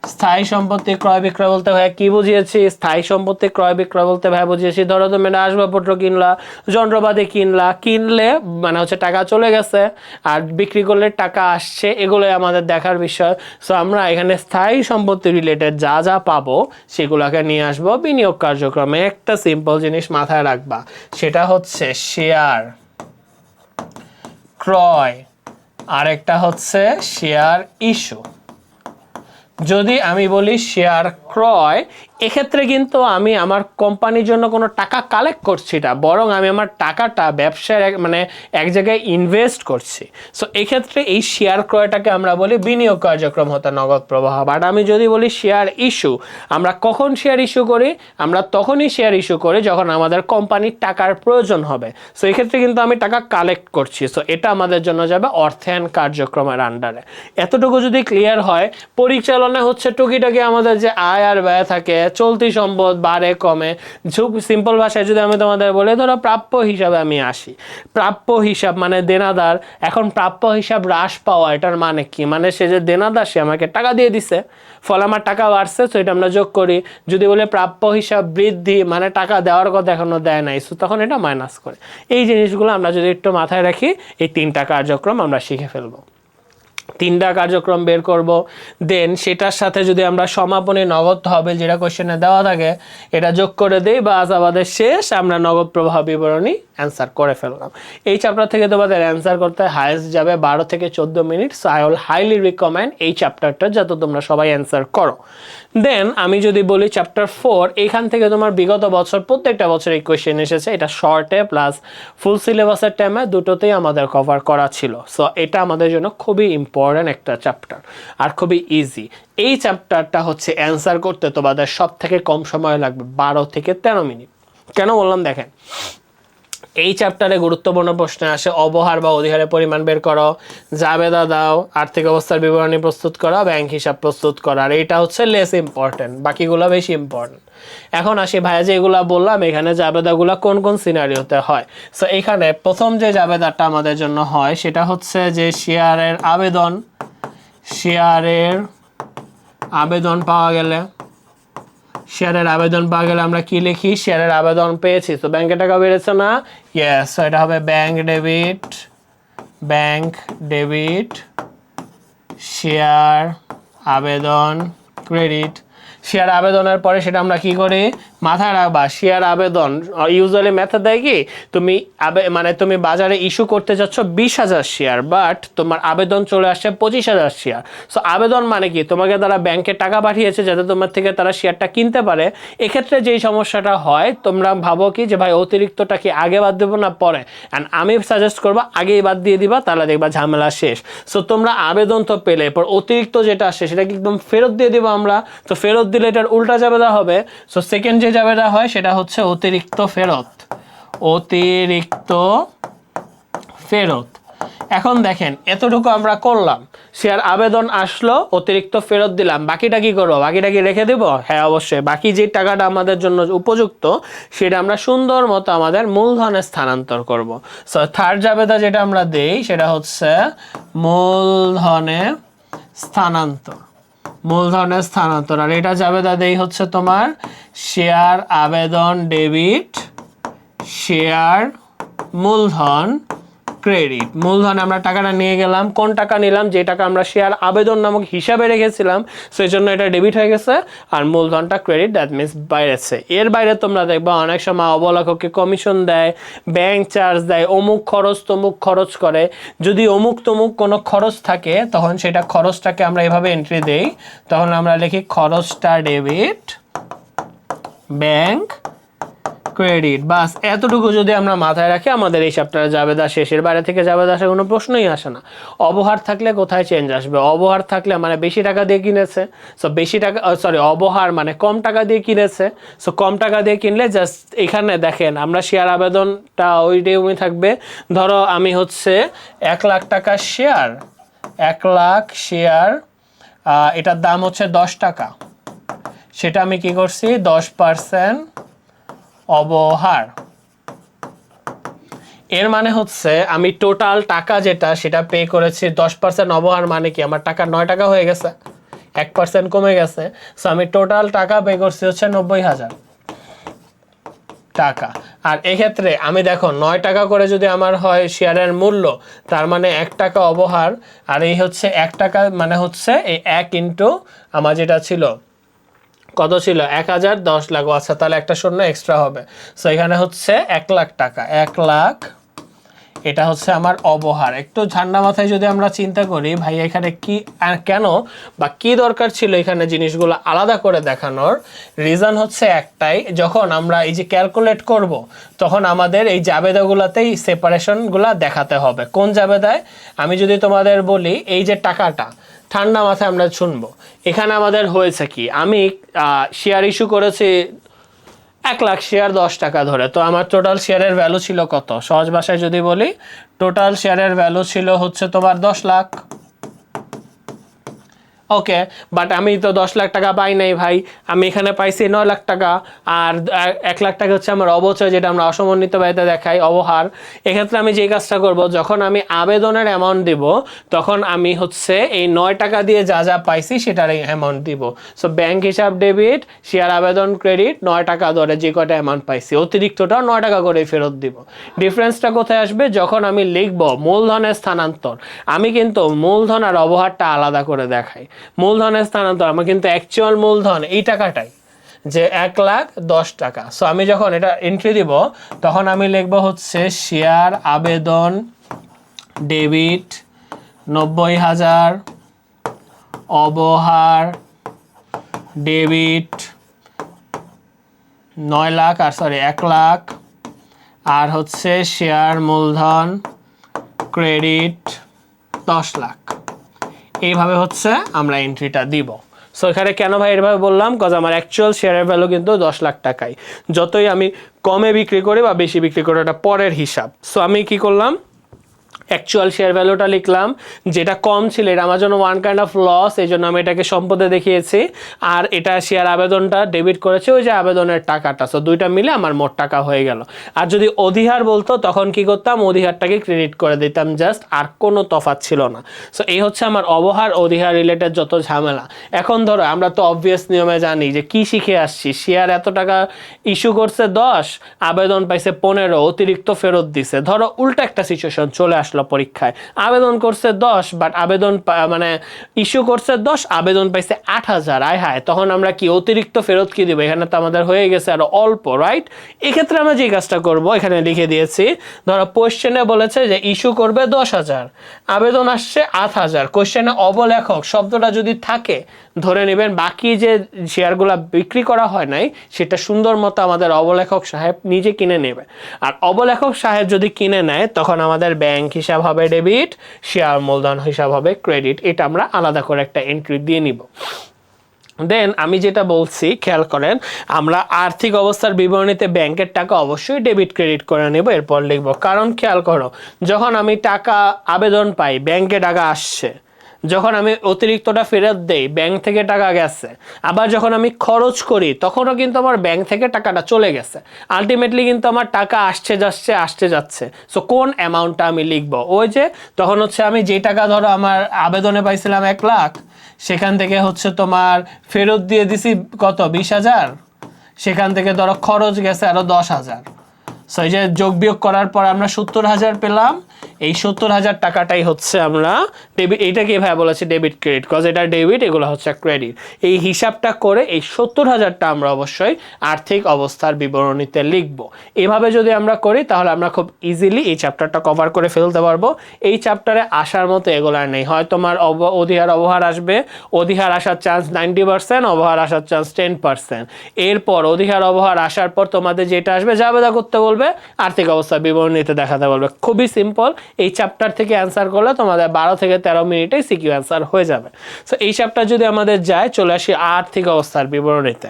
স্থায়ী সম্পত্তি ক্রয় বিক্রয় বলতে ভাইয়া কি বুঝিয়েছি, স্থায়ী সম্পত্তি ক্রয় বিক্রয় বলতে ভাইয়া বুঝিয়েছি ধরো তুমি আসবাবপত্র কিনলা, যন্ত্রপাতি কিনলা, কিনলে মানে হচ্ছে টাকা চলে গেছে, আর বিক্রি করলে টাকা আসছে, এগুলোই আমাদের দেখার বিষয়। সো আমরা এখানে স্থায়ী সম্পত্তি রিলেটেড যা যা পাবো সেগুলোকে নিয়ে আসবো বিনিয়োগ কার্যক্রমে। একটা সিম্পল জিনিস মাথায় রাখবা, সেটা হচ্ছে শেয়ার ক্রয়, আরেকটা হচ্ছে শেয়ার ইস্যু। যদি আমি বলি শেয়ার ক্রয়, এক্ষেত্রে কিন্তু আমি আমার কোম্পানির জন্য কোনো টাকা কালেক্ট করছি না, বরং আমি আমার টাকাটা ব্যবসার মানে এক জায়গায় ইনভেস্ট করছি। সো এক্ষেত্রে এই শেয়ার ক্রয়টাকে আমরা বলি বিনিয়োগ কার্যক্রম হতে নগদ প্রবাহ। বাট আমি যদি বলি শেয়ার ইস্যু, আমরা কখন শেয়ার ইস্যু করি? আমরা তখনই শেয়ার ইস্যু করি যখন আমাদের কোম্পানির টাকার প্রয়োজন হবে। সো এক্ষেত্রে কিন্তু আমি টাকা কালেক্ট করছি। সো এটা আমাদের জন্য যাবে অর্থায়ন কার্যক্রমের আন্ডারে। এতটুকু যদি ক্লিয়ার হয়, পরিচালনা হচ্ছে টুকিটাকি আমাদের যে আয় আর ব্যয় থাকে, চলতি সম্পদ বাড়ে কমে। সিম্পল ভাষায় যদি আমি তোমাদের বলি, ধরো প্রাপ্য হিসাবে আমি আসি। প্রাপ্য হিসাব মানে দেনাদার। এখন প্রাপ্য হিসাব হ্রাস পাওয়া, এটার মানে কি? মানে সে যে দেনাদার, সে আমাকে টাকা দিয়ে দিছে, ফলে আমার টাকা বাড়ছে, সো এটা আমরা যোগ করি। যদি বলে প্রাপ্য হিসাব বৃদ্ধি, মানে টাকা দেওয়ার কথা এখনো দেয় নাই, সো তখন এটা মাইনাস করে। এই জিনিসগুলো আমরা যদি একটু মাথায় রাখি, এই 3টা কার্যক্রম আমরা শিখে ফেলবো। 3টা কার্যক্রম বের করব, দেন সেটার সাথে যদি আমরা সমাপনী নগদ তহবিল যেটা কোশ্চেনে দেওয়া থাকে এটা যোগ করে দিই, বা আমাদের শেষ আমরা নগদ প্রবাহ বিবরণী অ্যান্সার করে ফেললাম। এই চ্যাপ্টার থেকে তোমাদের অ্যান্সার করতে হাইয়েস্ট যাবে 12 থেকে 14 minute. So I will highly recommend এই চ্যাপ্টারটা যাতে তোমরা সবাই অ্যান্সার করো। দেন আমি যদি বলি চ্যাপ্টার 4, এইখান থেকে তোমার বিগত বছর প্রত্যেকটা বছর এই কোয়েশ্চেন এসেছে। এটা শর্টে প্লাস ফুল সিলেবাসের টাইমে দুটোতেই আমাদের কভার করা ছিল। সো এটা আমাদের জন্য খুবই ইম্পর্ট্যান্ট একটা চ্যাপ্টার আর খুবই ইজি। এই চ্যাপ্টারটা হচ্ছে অ্যান্সার করতে তোমাদের সব থেকে কম সময় লাগবে 12 থেকে 13 মিনিট। কেন বললাম দেখেন, এই চ্যাপ্টারে গুরুত্বপূর্ণ প্রশ্ন আসে অবহার বা অধিহারের পরিমাণ বের করো, জাবেদা দাও, আর্থিক অবস্থার বিবরণী প্রস্তুত করা, ব্যাংক হিসাব প্রস্তুত করা। আর এটা হচ্ছে লেস ইম্পর্টেন্ট, বাকিগুলো বেশি ইম্পর্টেন্ট। এখন আসি ভাইয়া যে এগুলা বললাম, এখানে জাবেদাগুলো কোন কোন সিনারিওতে হয়। সো এখানে প্রথম যে জাবেদাটা আমাদের জন্য হয় সেটা হচ্ছে যে শেয়ারের আবেদন পাওয়া গেলে, আমরা কি লিখি? শেয়ারের আবেদন পেয়েছি, তো ব্যাংকে টাকা বেড়েছে না? ইয়েস। সো এটা হবে ব্যাংক ডেবিট শেয়ার আবেদন ক্রেডিট। শেয়ার আবেদনের পরে সেটা আমরা কি করি? মাথায় রাখবা, শেয়ার আবেদন ইউজুয়ালি মেথড দেয় কি, তুমি বাজারে ইস্যু করতে যাচ্ছ 20,000 শেয়ার, বাট তোমার আবেদন চলে আসছে 25,000 শেয়ার। সো আবেদন মানে কি, তোমাকে তারা ব্যাংকে টাকা পাঠিয়েছে যাতে তোমার থেকে তারা শেয়ারটা কিনতে পারে। এক্ষেত্রে যেই সমস্যাটা হয়, তোমরা ভাবো কি যে ভাই অতিরিক্তটা কি আগে বাদ দেবো না পরে? অ্যান্ড আমি সাজেস্ট করবো আগেই বাদ দিয়ে দিবা, তাহলে দেখবা ঝামেলা শেষ। সো তোমরা আবেদন তো পেলে, পর অতিরিক্ত যেটা আসে সেটা কি একদম ফেরত দিয়ে দিবো আমরা? তো ফেরত দিলে এটার উল্টা জাবেদা হবে। সো সেকেন্ড যে জাবেদা হয় সেটা হচ্ছে অতিরিক্ত ফেরত। এখন দেখেন এতটুকু আমরা করলাম, শেয়ার আবেদন আসলো, অতিরিক্ত ফেরত দিলাম, বাকিটা কি করবো? বাকিটা কি রেখে দেবো? হ্যাঁ অবশ্যই। বাকি যে টাকাটা আমাদের জন্য উপযুক্ত সেটা আমরা সুন্দর মতো আমাদের মূলধনে স্থানান্তর করব। সো থার্ড জাবেদা যেটা আমরা দেই সেটা হচ্ছে মূলধনে স্থানান্তর। আর এটা জাবেদা দেই হচ্ছে তোমার শেয়ার আবেদন ডেবিট শেয়ার মূলধন ক্রেডিট। মূলধনে আমরা টাকাটা নিয়ে গেলাম, কোন টাকা নিলাম? যে টাকা আমরা শেয়ার আবেদন নামক হিসাবে রেখেছিলাম, সেই জন্য এটা ডেবিট হয়ে গেছে। আর মূলধনটা ক্রেডিট, দ্যাট মিনস বাইরেছে। এর বাইরে তোমরা দেখবা অনেক সময় অবলাককে কমিশন দেয়, ব্যাংক চার্জ দেয়, অমুক খরচ তমুক খরচ করে। যদি অমুক তমুক কোনো খরচ থাকে তখন সেটা খরচটাকে আমরা এভাবে এন্ট্রি দেই, তখন আমরা লিখি খরচটা ডেবিট ব্যাংক ক্রেডিট। বাস এতটুকু যদি আমরা মাথায় রাখি, আমাদের এই চ্যাপ্টারে জাবেদা শেষের বাইরে থেকে জাবেদা আসার কোনো প্রশ্নই আসে না। অবহার থাকলে কোথায় চেঞ্জ আসবে? অবহার থাকলে মানে বেশি টাকা দিয়ে কিনেছে, সো অবহার মানে কম টাকা দিয়ে কিনেছে। সো কম টাকা দিয়ে কিনলে জাস্ট এখানে দেখেন আমরা শেয়ার আবেদনটা ওই নিয়মই থাকবে। ধরো আমি হচ্ছে 1 লাখ টাকার শেয়ার, 1 লাখ শেয়ার, এটার দাম হচ্ছে 10 টাকা। সেটা আমি কি করছি? 10% অবহার। এর মানে হচ্ছে আমি টোটাল টাকা যেটা সেটা পে করেছি 10% অবহার। মানে কি আমার টাকা 9 টাকা হয়ে গেছে, 1% কমে গেছে। সো আমি টোটাল টাকা পে করছি হচ্ছে 90,000 টাকা। আর এক্ষেত্রে আমি দেখো 9 টাকা করে যদি আমার হয় শেয়ারের মূল্য, তার মানে 1 টাকা অবহার। আর এই হচ্ছে 1 টাকা মানে হচ্ছে এই 1 ইন্টু আমার যেটা ছিল কত ছিল? 1,000, 10 লাখ। আচ্ছা তাহলে একটা শূন্য এক্সট্রা হবে। সো এখানে হচ্ছে 1 লাখ টাকা, 1 লাখ এটা হচ্ছে আমার অবহার। একটু ঠান্ডা মাথায় যদি আমরা চিন্তা করি ভাই এখানে কি কেন বা কি দরকার ছিল এখানে জিনিসগুলো আলাদা করে দেখানোর, রিজন হচ্ছে একটাই, যখন আমরা এই যে ক্যালকুলেট করব তখন আমাদের এই জাবেদাগুলোতেই সেপারেশনগুলো দেখাতে হবে। কোন জাবেদায়? আমি যদি তোমাদের বলি এই যে টাকাটা ঠান্ডা মাথায় আমরা শুনবো, এখানে আমাদের হয়েছে কি, আমি শেয়ার ইস্যু করেছি 1 লাখ শেয়ার 10 টাকা ধরে, তো আমার টোটাল শেয়ারের ভ্যালু ছিল কত? সহজ ভাষায় যদি বলি, টোটাল শেয়ারের ভ্যালু ছিল হচ্ছে তোমার 10 লাখ। ওকে, বাট আমি তো 10 লাখ টাকা পাই নাই ভাই, আমি এখানে পাইছি 9 লাখ টাকা, আর 1 লাখ টাকা হচ্ছে আমার অবচয়, যেটা আমরা অসমন্বিত ব্যয়তে দেখাই, অবহার। এক্ষেত্রে আমি যে কাজটা করব, যখন আমি আবেদনের অ্যামাউন্ট দিব তখন আমি হচ্ছে এই 9 টাকা দিয়ে যা যা পাইছি সেটার অ্যামাউন্ট দিব। সো ব্যাংক হিসাব ডেবিট, শেয়ার আবেদন ক্রেডিট, 9 টাকা ধরে যে কয়টা অ্যামাউন্ট পাইছি অতিরিক্তটাও 9 টাকা করে ফেরত দিব। ডিফারেন্সটা কোথায় আসবে? যখন আমি লিখব মূলধনের স্থানান্তর, আমি কিন্তু মূলধন আর অবহারটা আলাদা করে দেখাই। মূলধনের স্থানান্তর আমার কিন্তু অ্যাকচুয়াল মূলধন এই টাকাটাই, যে 1,10,000 টাকা। সো আমি যখন এটা এন্ট্রি দিব তখন আমি লিখব হচ্ছে শেয়ার আবেদন ডেবিট 90,000, অবহার ডেবিট 9 লাখ, আর 1 লাখ, আর হচ্ছে শেয়ার মূলধন ক্রেডিট 10 লাখ। এইভাবে হচ্ছে আমরা এন্ট্রিটা দিব। সো এখানে কেন ভাই এভাবে বললাম? কজ আমার অ্যাকচুয়াল শেয়ারের ভ্যালু কিন্তু 10 লাখ টাকাই। যতই আমি কমে বিক্রি করি বা বেশি বিক্রি করি ওটা পরের হিসাব। সো আমি কি করলাম, অ্যাকচুয়াল শেয়ার ভ্যালুটা লিখলাম, যেটা কম ছিল এটা আমার জন্য ওয়ান কাইন্ড অফ লস, এই জন্য আমি এটাকে সম্পদে দেখিয়েছি, আর এটা শেয়ার আবেদনটা ডেবিট করেছে ওই যে আবেদনের টাকাটা। সো দুইটা মিলে আমার মোট টাকা হয়ে গেল। আর যদি অধিহার বলতো তখন কি করতাম, অধিহারটাকে ক্রেডিট করে দিতাম জাস্ট, আর কোনো তফাৎ ছিল না। সো এই হচ্ছে আমার অবহার অধিহার রিলেটেড যত ঝামেলা। এখন ধরো আমরা তো অবভিয়াস নিয়মে জানি যে কি শিখে আসছি, শেয়ার এত টাকা ইস্যু করছে 10, আবেদন পাইছে 15, অতিরিক্ত ফেরত দিছে। ধরো উল্টা একটা সিচুয়েশন চলে আসলো পরীক্ষায়, আবেদন করছে 10 বাট আবেদন মানে ইস্যু করছে 10, আবেদন পাইছে 8,000, আয় হায়, তখন আমরা কি অতিরিক্ত ফেরত কি দিব? এখানে তো আমাদের হয়ে গেছে আরো অল্প, রাইট? এক্ষেত্রে আমরা যে কাজটা করব, এখানে লিখে দিয়েছি, ধরো কোশ্চেনে বলেছে যে ইস্যু করবে 10,000, আবেদন আসছে 8,000, কোশ্চেনে অবলেখক শব্দটা যদি থাকে ধরে নেবেন বাকি যে শেয়ারগুলো বিক্রি করা হয় নাই সেটা সুন্দর মতো আমাদের অবলেখক সাহেব নিজে কিনে নেবে। আর অবলেখক সাহেব যদি কিনে নেয় তখন আমাদের ব্যাংক হিসাব হবে ডেবিট, শেয়ার মূলধন হিসাব হবে ক্রেডিট। এটা আমরা আলাদা করে একটা এন্ট্রি দিয়ে নিব। দেন আমি যেটা বলছি খেয়াল করেন, আমরা আর্থিক অবস্থার বিবরণীতে ব্যাংকের টাকা অবশ্যই ডেবিট ক্রেডিট করে নেব, এরপর লিখব। কারণ খেয়াল করো, যখন আমি টাকা আবেদন পাই ব্যাংকে টাকা আসছে, যখন আমি অতিরিক্তটা ফেরত দেই ব্যাংক থেকে টাকা গেছে, আবার যখন আমি খরচ করি তখনও কিন্তু আমার ব্যাংক থেকে টাকাটা চলে গেছে, আলটিমেটলি কিন্তু আমার টাকা আসছে যাচ্ছে। সো কোন অ্যামাউন্টটা আমি লিখব? ওই যে তখন হচ্ছে আমি যে টাকা ধরো আমার আবেদনে পাইছিলাম 1 লাখ, সেখান থেকে হচ্ছে তোমার ফেরত দিয়ে দিছি কত, 20,000, সেখান থেকে ধরো খরচ গেছে আরো 10,000। সো এই যে যোগ বিয়োগ করার পর আমরা 70,000 পেলাম। এই 70,000 টাকাটাই হচ্ছে আমরা ডেবিট, এইটাকে ভাই বলেছে ডেবিট ক্রেডিট, কজ এটা ডেবিট এগুলো হচ্ছে ক্রেডিট। এই হিসাবটা করে এই 70,000টা আমরা অবশ্যই আর্থিক অবস্থার বিবরণীতে লিখব। এভাবে যদি আমরা করি তাহলে আমরা খুব ইজিলি এই চ্যাপ্টারটা কভার করে ফেলতে পারবো। এই চ্যাপ্টারে আসার মতো এগুলো আর নেই, হয় তোমার অধিহার অবহার আসবে, অধিহার আসার চান্স 90%, অবহার আসার চান্স 10%। এরপর অধিহার অবহার আসার পর তোমাদের যেটা আসবে জাবেদা করতে বলবে, আর্থিক অবস্থার বিবরণীতে দেখাতে বলবে। খুবই সিম্পল, এই চ্যাপ্টার থেকে অ্যান্সার করলে তোমাদের 12 থেকে 13 মিনিটেই সিকিউ অ্যান্সার হয়ে যাবে। সো এই চ্যাপ্টার যদি আমাদের যায়, চলে আসি আর্থিক অবস্থার বিবরণীতে।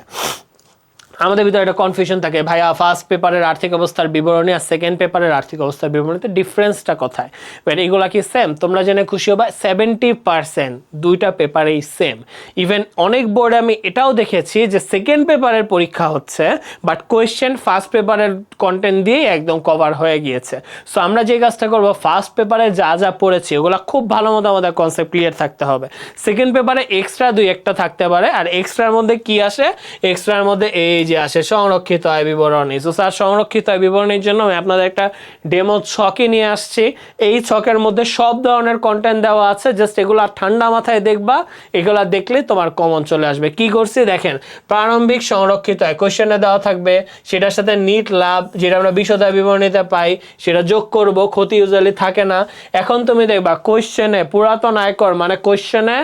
আমাদের ভিতরে একটা কনফিউশন থাকে, ভাইয়া ফার্স্ট পেপারের আর্থিক অবস্থার বিবরণী আর সেকেন্ড পেপারের আর্থিক অবস্থার বিবরণীতে ডিফারেন্সটা কোথায়? বাট এগুলা কি সেম? তোমরা জেনে খুশি হবা 70% দুইটা পেপারেই সেম। ইভেন অনেক বোর্ডে আমি এটাও দেখেছি যে সেকেন্ড পেপারের পরীক্ষা হচ্ছে বাট কোয়েশ্চেন ফার্স্ট পেপারের কন্টেন্ট দিয়েই একদম কভার হয়ে গিয়েছে। সো আমরা যে কাজটা করবো, ফার্স্ট পেপারে যা যা পড়েছি ওগুলো খুব ভালো মতো আমাদের কনসেপ্ট ক্লিয়ার থাকতে হবে। সেকেন্ড পেপারে এক্সট্রা 2-1টা থাকতে পারে, আর এক্সট্রার মধ্যে কি আসে? এক্সট্রার মধ্যে এই যে আসে সংরক্ষিত আয় বিবরণী। তো স্যার সংরক্ষিত আয় বিবরণীর জন্য আমি আপনাদের একটা ডেমো ছকই নিয়ে আসছি। এই ছকের মধ্যে সব ধরনের কন্টেন্ট দেওয়া আছে, জাস্ট এগুলো ঠান্ডা মাথায় দেখবা, এগুলা দেখলে তোমার কমন চলে আসবে। কি করছি দেখেন, প্রারম্ভিক সংরক্ষিত আয় কোশ্চেনে দেওয়া থাকবে, সেটার সাথে নিট লাভ যেটা আমরা বিশদ আয় বিবরণীতে পাই সেটা যোগ করব, ক্ষতি ইউজুয়ালি থাকে না। এখন তুমি দেখবা কোশ্চেনে পুরাতন আয়কর মানে কোশ্চেনে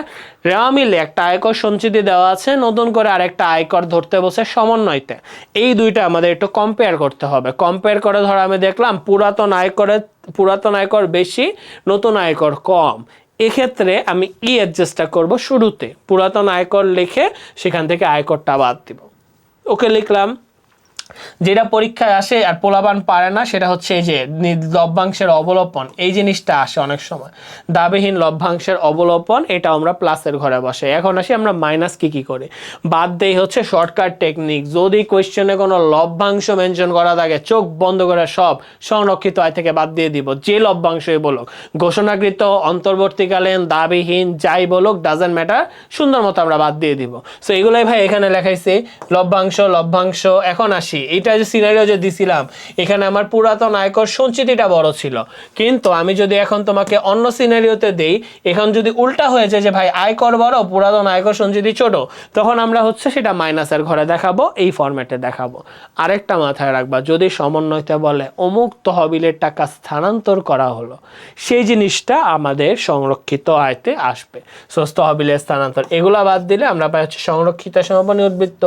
রেওয়া মিলে একটা আয়কর সঞ্চিতি দেওয়া আছে, নতুন করে আরেকটা আয়কর ধরতে বসে সমন্বয়তে। এই দুইটা আমাদের একটু কম্পেয়ার করতে হবে। কম্পেয়ার করে ধরো আমি দেখলাম পুরাতন আয়কর বেশি, নতুন আয়কর কম। এক্ষেত্রে আমি অ্যাডজাস্টটা করব শুরুতে, পুরাতন আয়কর লিখে সেখান থেকে আয়করটা বাদ দিব। ওকে লিখলাম। যেটা পরীক্ষায় আসে আর পোলাপান পারে না সেটা হচ্ছে এই যে লভ্যাংশের অবলোপন, এই জিনিসটা আসে অনেক সময়, দাবিহীন লভ্যাংশের অবলোপন, এটা আমরা প্লাসের ঘরে বসে। এখন আসি আমরা মাইনাস কি করি, বাদ দেই হচ্ছে শর্টকাট টেকনিক। যদি কোয়েশ্চেনে কোনো লভ্যাংশ মেনশন করা থাকে চোখ বন্ধ করে সব সংরক্ষিত আয় থেকে বাদ দিয়ে দিব, যে লভ্যাংশই বলুক, ঘোষণাকৃত, অন্তর্বর্তীকালীন, দাবিহীন, যাই বলুক ডাজেন্ট ম্যাটার, সুন্দর মতো আমরা বাদ দিয়ে দিব। সো এগুলোই ভাই এখানে লেখাইছি লভ্যাংশ। এখন আসি এটা যে সিনারিও যে দিছিলাম, এখানে আমার পুরাতন আয়কর সঞ্চিতিটা বড় ছিল, কিন্তু আমি যদি এখন তোমাকে অন্য সিনারিওতে দেই, এখন যদি উল্টা হয়ে যায় যে ভাই আয়কর বড় পুরাতন আয়কর সঞ্চিতি ছোট, তখন আমরা হচ্ছে সেটা মাইনাসের ঘরে দেখাবো, এই ফরম্যাটে দেখাবো। আরেকটা মাথায় রাখবা, যদি সমন্বয়তে বলে অমুক তহবিলের টাকা স্থানান্তর করা হলো, সেই জিনিসটা আমাদের সংরক্ষিত আয়তে আসবে। সো তহবিলের স্থানান্তর এগুলা বাদ দিলে আমরা পাই হচ্ছে সংরক্ষিত সমাপনী উদ্বৃত্ত।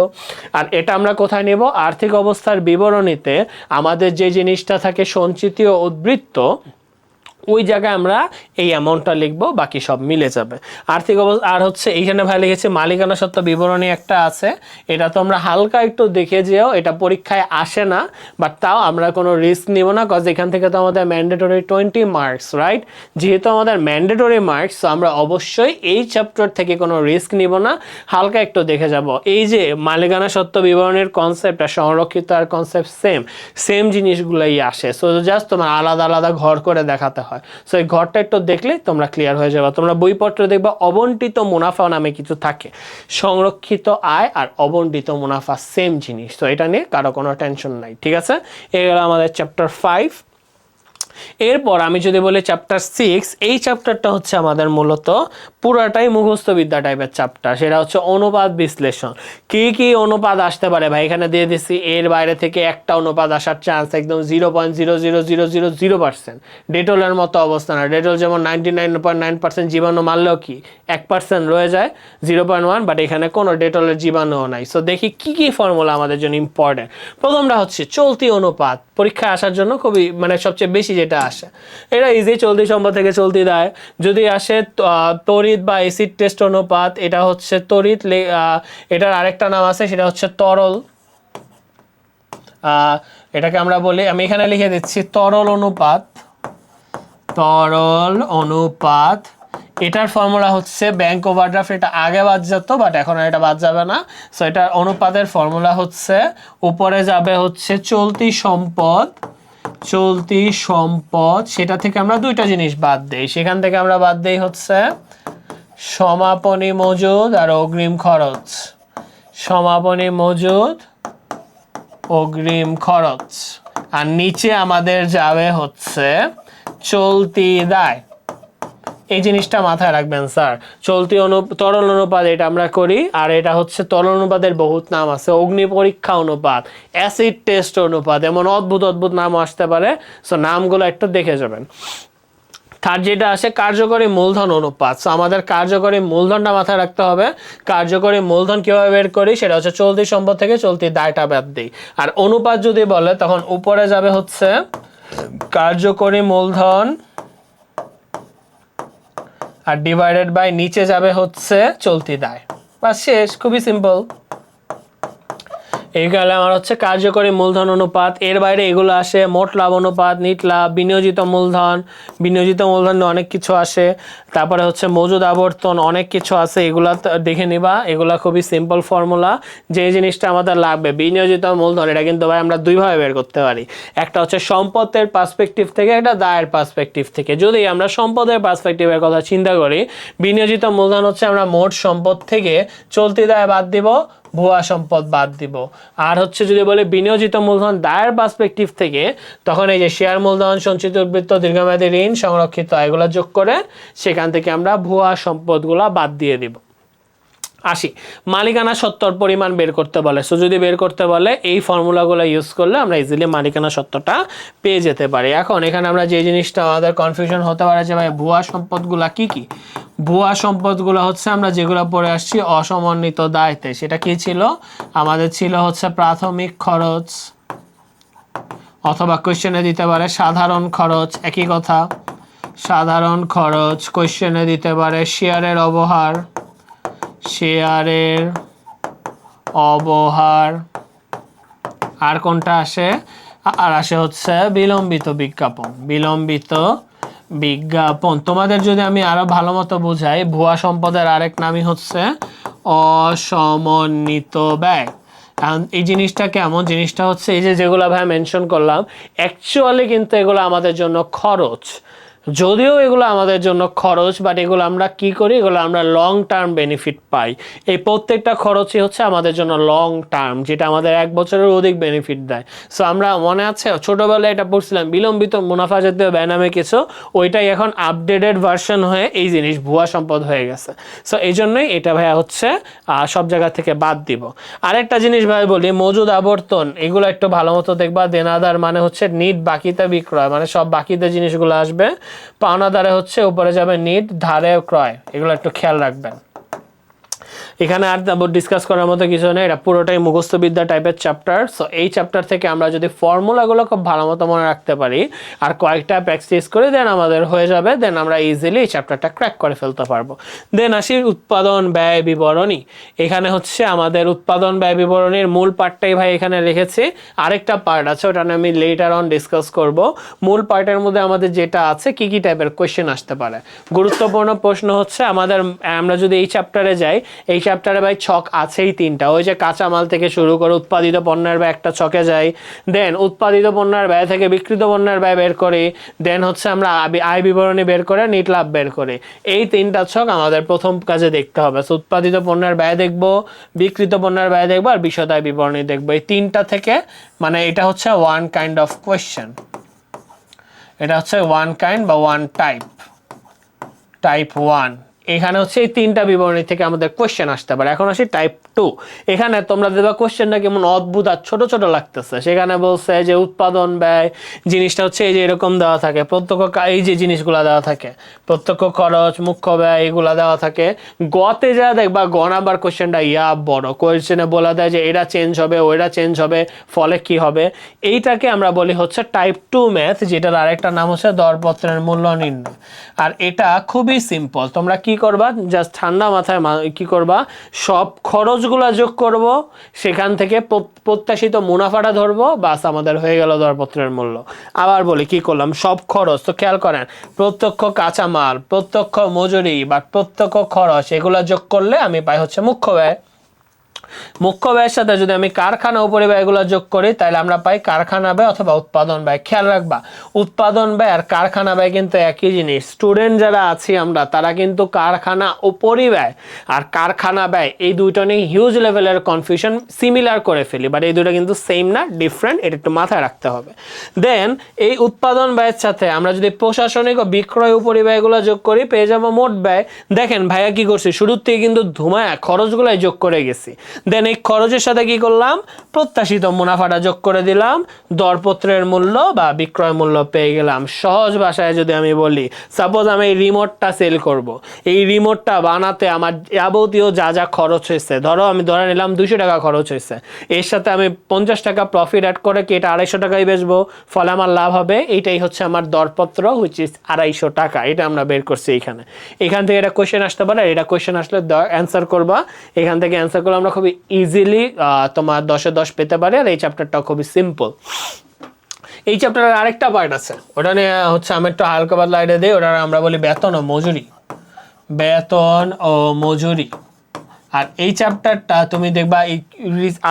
আর এটা আমরা কোথায় নেব, আর্থিক অবস্থার বিবরণীতে আমাদের যে জিনিসটা থাকে সঞ্চিতি ও উদ্বৃত্ত, ওই জায়গায় আমরা এই অ্যামাউন্টটা লিখবো, বাকি সব মিলে যাবে। আর্থিক অবস্থা আর হচ্ছে এইখানে ভাই লিখেছে মালিকানা সত্ত্ব বিবরণী একটা আছে, এটা তো আমরা হালকা একটু দেখে যেও, এটা পরীক্ষায় আসে না, বাট তাও আমরা কোনো রিস্ক নিব না, কজ এখান থেকে তো আমাদের ম্যান্ডেটরি 20 মার্কস, রাইট? যেহেতু আমাদের ম্যান্ডেটরি মার্কস, তো আমরা অবশ্যই এই চ্যাপ্টার থেকে কোনো রিস্ক নিব না, হালকা একটু দেখে যাব। এই যে মালিকানা সত্ত্ব বিবরণীর কনসেপ্ট আর সংরক্ষিত আর কনসেপ্ট সেম জিনিসগুলোই আসে। সো জাস্ট তোমার আলাদা আলাদা ঘর করে দেখাতে হয়। সো এই ঘরটা একটু দেখলে তোমরা ক্লিয়ার হয়ে যাবে। তোমরা বইপত্রে দেখবা অবন্টিত মুনাফা নামে কিছু থাকে, সংরক্ষিত আয় আর অবন্টিত মুনাফা সেম জিনিস। তো এটা নিয়ে কারো কোনো টেনশন নাই, ঠিক আছে? এই গেল আমাদের চ্যাপ্টার 5। এরপর আমি যদি বলি চ্যাপ্টার 6, এই চ্যাপ্টারটা হচ্ছে আমাদের মূলত পুরাটাই মুখস্থ বিদ্যা টাইপের চ্যাপ্টার। সেটা হচ্ছে অনুপাত বিশ্লেষণ। কি অনুপাত আসতে পারে ভাই এখানে দিয়ে দিছি, এর বাইরে থেকে একটা অনুপাত আসার চান্স একদম 0.00000%। ডেটলের মতো অবস্থা না, ডেটল যেমন 99.9% জীবাণু মারলেও কি 1% রয়ে যায় 0.1, বাট এখানে কোনো ডেটলের জীবাণুও নাই। সো দেখি কি ফর্মুলা আমাদের জন্য ইম্পর্টেন্ট। প্রথমটা হচ্ছে চলতি অনুপাত, পরীক্ষায় আসার জন্য খুবই মানে সবচেয়ে বেশি যেটা আসে, এটা ইজি, চলতি সম্পদ থেকে চলতি দায়। যদি আসে তড়িৎ বা অ্যাসিড টেস্ট অনুপাত, এটা হচ্ছে তড়িৎ, এটার আরেকটা নাম আছে সেটা হচ্ছে তরল, এটাকে আমরা বলি, আমি এখানে লিখে দিচ্ছি তরল অনুপাত। এটার ফর্মুলা হচ্ছে ব্যাংক ওভারড্রাফট, এটা আগে বাদ যেত বাট এখন এটা বাদ যাবে না। সো এটার অনুপাতের ফর্মুলা হচ্ছে উপরে যাবে হচ্ছে চলতি সম্পদ, সেটা থেকে আমরা দুইটা জিনিস বাদ দেই, সেখান থেকে আমরা বাদ দেই হচ্ছে সমাপনী মজুদ আর অগ্রিম খরচ, আর নিচে আমাদের যাবে হচ্ছে চলতি দায়। এই জিনিসটা মাথায় রাখবেন স্যার, তরল অনুপাত এটা আমরা করি, আর এটা হচ্ছে তরল অনুপাতের বহুত নাম আছে, অগ্নি পরীক্ষা অনুপাত, অ্যাসিড টেস্ট অনুপাত, এমন অদ্ভুত নামও আসতে পারে। সো নামগুলো একটু দেখে যাবেন। তার যেটা আসে কার্যকরী মূলধন অনুপাত। সো আমাদের কার্যকরী মূলধনটা মাথায় রাখতে হবে। কার্যকরী মূলধন কিভাবে বের করি, সেটা হচ্ছে চলতি সম্পদ থেকে চলতি দায়টা বাদ দিই। আর অনুপাত যদি বলে তখন উপরে যাবে হচ্ছে কার্যকরী মূলধন আর ডিভাইডেড বাই নিচে যাবে হচ্ছে চলতি দায়, বাস শেষ, খুবই সিম্পল। এই গেলে আমার হচ্ছে কার্যকরী মূলধন অনুপাত। এর বাইরে এগুলো আসে মোট লাভ অনুপাত, নিট লাভ, বিনিয়োজিত মূলধন অনেক কিছু আসে, তারপরে হচ্ছে মজুদ আবর্তন, অনেক কিছু আছে, এগুলা দেখে নিবা। এগুলা খুবই সিম্পল ফর্মুলা। যে জিনিসটা আমাদের লাগবে বিনিয়োজিত মূলধন, এটা কিন্তু ভাই আমরা দুইভাবে বের করতে পারি, একটা হচ্ছে সম্পদের পার্সপেক্টিভ থেকে, একটা দায়ের পার্সপেক্টিভ থেকে। যদি আমরা সম্পদের পার্সপেক্টিভের কথা চিন্তা করি, বিনিয়োজিত মূলধন হচ্ছে আমরা মোট সম্পদ থেকে চলতি দায় বাদ দিব, ভুয়া সম্পদ বাদ দিব। আর হচ্ছে যদি বলে বিনিয়োজিত মূলধন দায়ের পার্সপেক্টিভ থেকে, তখন এই যে শেয়ার মূলধন, সঞ্চিত উদ্বৃত্ত, দীর্ঘমেয়াদী ঋণ, সংরক্ষিত এগুলো যোগ করে সেখান থেকে আমরা ভুয়া সম্পদগুলো বাদ দিয়ে দিব। আসি মালিকানা সত্ত্বর পরিমাণ বের করতে বলে। সো যদি বের করতে বলে এই ফর্মুলাগুলো ইউজ করলে আমরা ইজিলি মালিকানা সত্ত্বটা পেয়ে যেতে পারি। এখন এখানে আমরা যে জিনিসটা আমাদের কনফিউশন হতে পারে যে ভাই ভুয়া সম্পদগুলা কি কি? ভুয়া সম্পদগুলো হচ্ছে আমরা যেগুলো পড়ে আসছি অসমন্বিত দায়তে, সেটা কি ছিল আমাদের? ছিল হচ্ছে প্রাথমিক খরচ, অথবা কোশ্চেনে দিতে পারে সাধারণ খরচ, একই কথা, সাধারণ খরচ। কোশ্চেনে দিতে পারে শেয়ারের অবহার, শেয়ারের অবহার। আর কোনটা আসে? আর আসে হচ্ছে বিলম্বিত বিজ্ঞাপন, বিলম্বিত বিজ্ঞাপন। তোমাদের যদি আমি আরো ভালো মতো বুঝাই, ভুয়া সম্পদের আরেক নামই হচ্ছে অসমন্বিত ব্যয়। এই জিনিসটা কেমন? জিনিসটা হচ্ছে এই যে যেগুলো ভাই মেনশন করলাম, অ্যাকচুয়ালি কিন্তু এগুলো আমাদের জন্য খরচ, যদিও এগুলো আমাদের জন্য খরচ, বাট এগুলো আমরা কি করি? এগুলো আমরা লং টার্ম বেনিফিট পাই। এই প্রত্যেকটা খরচই হচ্ছে আমাদের জন্য লং টার্ম, যেটা আমাদের 1 বছরের অধিক বেনিফিট দেয়। সো আমরা মনে আছে ছোটবেলায় এটা পড়ছিলাম বিলম্বিত মুনাফা জাতীয় ব্যয় নামে কিছু, ওইটাই এখন আপডেটেড ভার্সন হয়ে এই জিনিস ভুয়া সম্পদ হয়ে গেছে। সো এই জন্যই এটা ভাইয়া হচ্ছে সব জায়গা থেকে বাদ দিব। আরেকটা জিনিস ভাই বলি, মজুদ আবর্তন, এগুলো একটু ভালো মতো দেখবা। দেনাদার মানে হচ্ছে নিট বাকিতে বিক্রয়, মানে সব বাকিতে জিনিসগুলো আসবে। পাওনাদারে হচ্ছে উপরে যাবে নিট, ধারে ক্রয়, এগুলো একটু খেয়াল রাখবেন। এখানে আর ডিসকাস করার মতো কিছু নেই, এটা পুরোটাই মুখস্থবিদ্যা টাইপের চ্যাপ্টার। সো এই চ্যাপ্টার থেকে আমরা যদি ফর্মুলাগুলো খুব ভালো মতো মনে রাখতে পারি আর কয়েকটা প্র্যাকটিস করে দেন আমাদের হয়ে যাবে, দেন আমরা ইজিলি এই চ্যাপ্টারটা ক্র্যাক করে ফেলতে পারবো। দেন আসি উৎপাদন ব্যয় বিবরণী। এখানে হচ্ছে আমাদের উৎপাদন ব্যয় বিবরণীর মূল পার্টটাই ভাই এখানে রেখেছি, আরেকটা পার্ট আছে ওটা আমি লেটার অন ডিসকাস করব। মূল পার্টের মধ্যে আমাদের যেটা আছে কি কি টাইপের কোয়েশ্চেন আসতে পারে। গুরুত্বপূর্ণ প্রশ্ন হচ্ছে আমাদের, আমরা যদি এই চ্যাপ্টারে যাই, এই চ্যাপ্টারে ভাই ছক আছেই 3টা। ওই যে কাঁচামাল থেকে শুরু করে উৎপাদিত পণ্যের ব্যয় একটা ছকে যাই, দেন উৎপাদিত পণ্যের ব্যয় থেকে বিক্রিত পণ্যের ব্যয় বের করি, দেন হচ্ছে আমরা আয় বিবরণী বের করে নিট লাভ বের করি। এই 3টা ছক আমাদের প্রথম কাজে দেখতে হবে। সো উৎপাদিত পণ্যের ব্যয় দেখব, বিক্রিত পণ্যের ব্যয় দেখবো, আর বিশদ বিবরণী দেখবো। এই 3টা থেকে মানে এটা হচ্ছে ওয়ান কাইন্ড অফ কোয়েশ্চেন, এটা হচ্ছে ওয়ান কাইন্ড বা ওয়ান টাইপ, টাইপ 1। এখানে হচ্ছে এই 3টা বিবরণী থেকে আমাদের কোশ্চেন আসতে পারে। এখন আসি টাইপ 2। এখানে তোমরা দেখবা কোশ্চেনটা কেমন অদ্ভুত আর ছোট ছোট লাগতেছে। সেখানে বলছে যে উৎপাদন ব্যয় জিনিসটা হচ্ছে এই যে এরকম দেওয়া থাকে, প্রত্যক্ষ এই যে জিনিসগুলো দেওয়া থাকে, প্রত্যক্ষ খরচ, মুখ্য ব্যয়, এগুলা দেওয়া থাকে। গতে যা দেখবা গ নাম্বার কোশ্চেনটা বড় কোশ্চেনে বলা দেয় যে এটা চেঞ্জ হবে, ওইটা চেঞ্জ হবে, ফলে কি হবে। এইটাকে আমরা বলি হচ্ছে টাইপ 2 ম্যাথ, যেটার আরেকটা নাম হচ্ছে দরপত্রের মূল্য নির্ণয়। আর এটা খুবই সিম্পল। তোমরা কি করবা, জাস্ট ঠান্ডা মাথায় কি করবা, সব খরচগুলা যোগ করব, সেখান থেকে প্রত্যাশিত মুনাফাটা ধরবো, বাস আমাদের হয়ে গেল দরপত্রের মূল্য। আবার বলি কি করলাম, সব খরচ তো খেয়াল করেন, প্রত্যক্ষ কাঁচামাল, প্রত্যক্ষ মজুরি বা প্রত্যক্ষ খরচ, এগুলা যোগ করলে আমি পাই হচ্ছে মুখ্য ব্যয়। মুখ্য ব্যয়ের সাথে যদি আমি কারখানা উপরিব্যয় এগুলো যোগ করি, তাহলে আমরা পাই কারখানা ব্যয় অথবা উৎপাদন ব্যয়। খেয়াল রাখবা উৎপাদন ব্যয় আর কারখানা ব্যয় কিন্তু একই জিনিস। স্টুডেন্ট যারা আছি আমরা, তারা কিন্তু কারখানা উপরিব্যয় আর কারখানা ব্যয় এই দুইটা নিয়ে হিউজ লেভেলের কনফিউশন সিমিলার করে ফেলি, বাট এই দুটো কিন্তু সেম না, ডিফারেন্ট, এটা একটু মাথায় রাখতে হবে। দেন এই উৎপাদন ব্যয়ের সাথে আমরা যদি প্রশাসনিক ও বিক্রয় উপরিব্যয়গুলো যোগ করি, পেয়ে যাবো মোট ব্যয়। দেখেন ভাইয়া কি করছি, শুরুর থেকে কিন্তু ধুমায়া খরচগুলাই যোগ করে গেছি। দেন এই খরচের সাথে কি করলাম, প্রত্যাশিত মুনাফাটা যোগ করে দিলাম, দরপত্রের মূল্য বা বিক্রয় মূল্য পেয়ে গেলাম। সহজ ভাষায় যদি আমি বলি, সাপোজ আমি এই রিমোটটা সেল করব, এই রিমোটটা বানাতে আমার যাবতীয় যা যা খরচ হয়েছে, ধরো আমি ধরে নিলাম 200 টাকা খরচ হয়েছে, এর সাথে আমি 50 টাকা প্রফিট অ্যাড করে কি এটা 250 টাকায় বেচবো, ফলে আমার লাভ হবে। এইটাই হচ্ছে আমার দরপত্র, হুইচ ইজ 250 টাকা। এটা আমরা বের করছি এইখানে। এখান থেকে এটা কোয়েশ্চেন আসতে পারে, এটা কোয়েশ্চেন আসলে অ্যান্সার করবা, এখান থেকে অ্যান্সার করলে আমরা খুবই ইজিলি তোমার 10-এ 10 পেতে পারি। আর এই চ্যাপ্টারটাও খুবই সিম্পল। এই চ্যাপ্টারের আরেকটা পার্ট আছে, ওটা নিয়ে হচ্ছে আমি একটু হালকা পাতলা আইডিয়া দিই। ওটা আমরা বলি বেতন ও মজুরি, বেতন ও মজুরি। আর এই চ্যাপ্টারটা তুমি দেখবা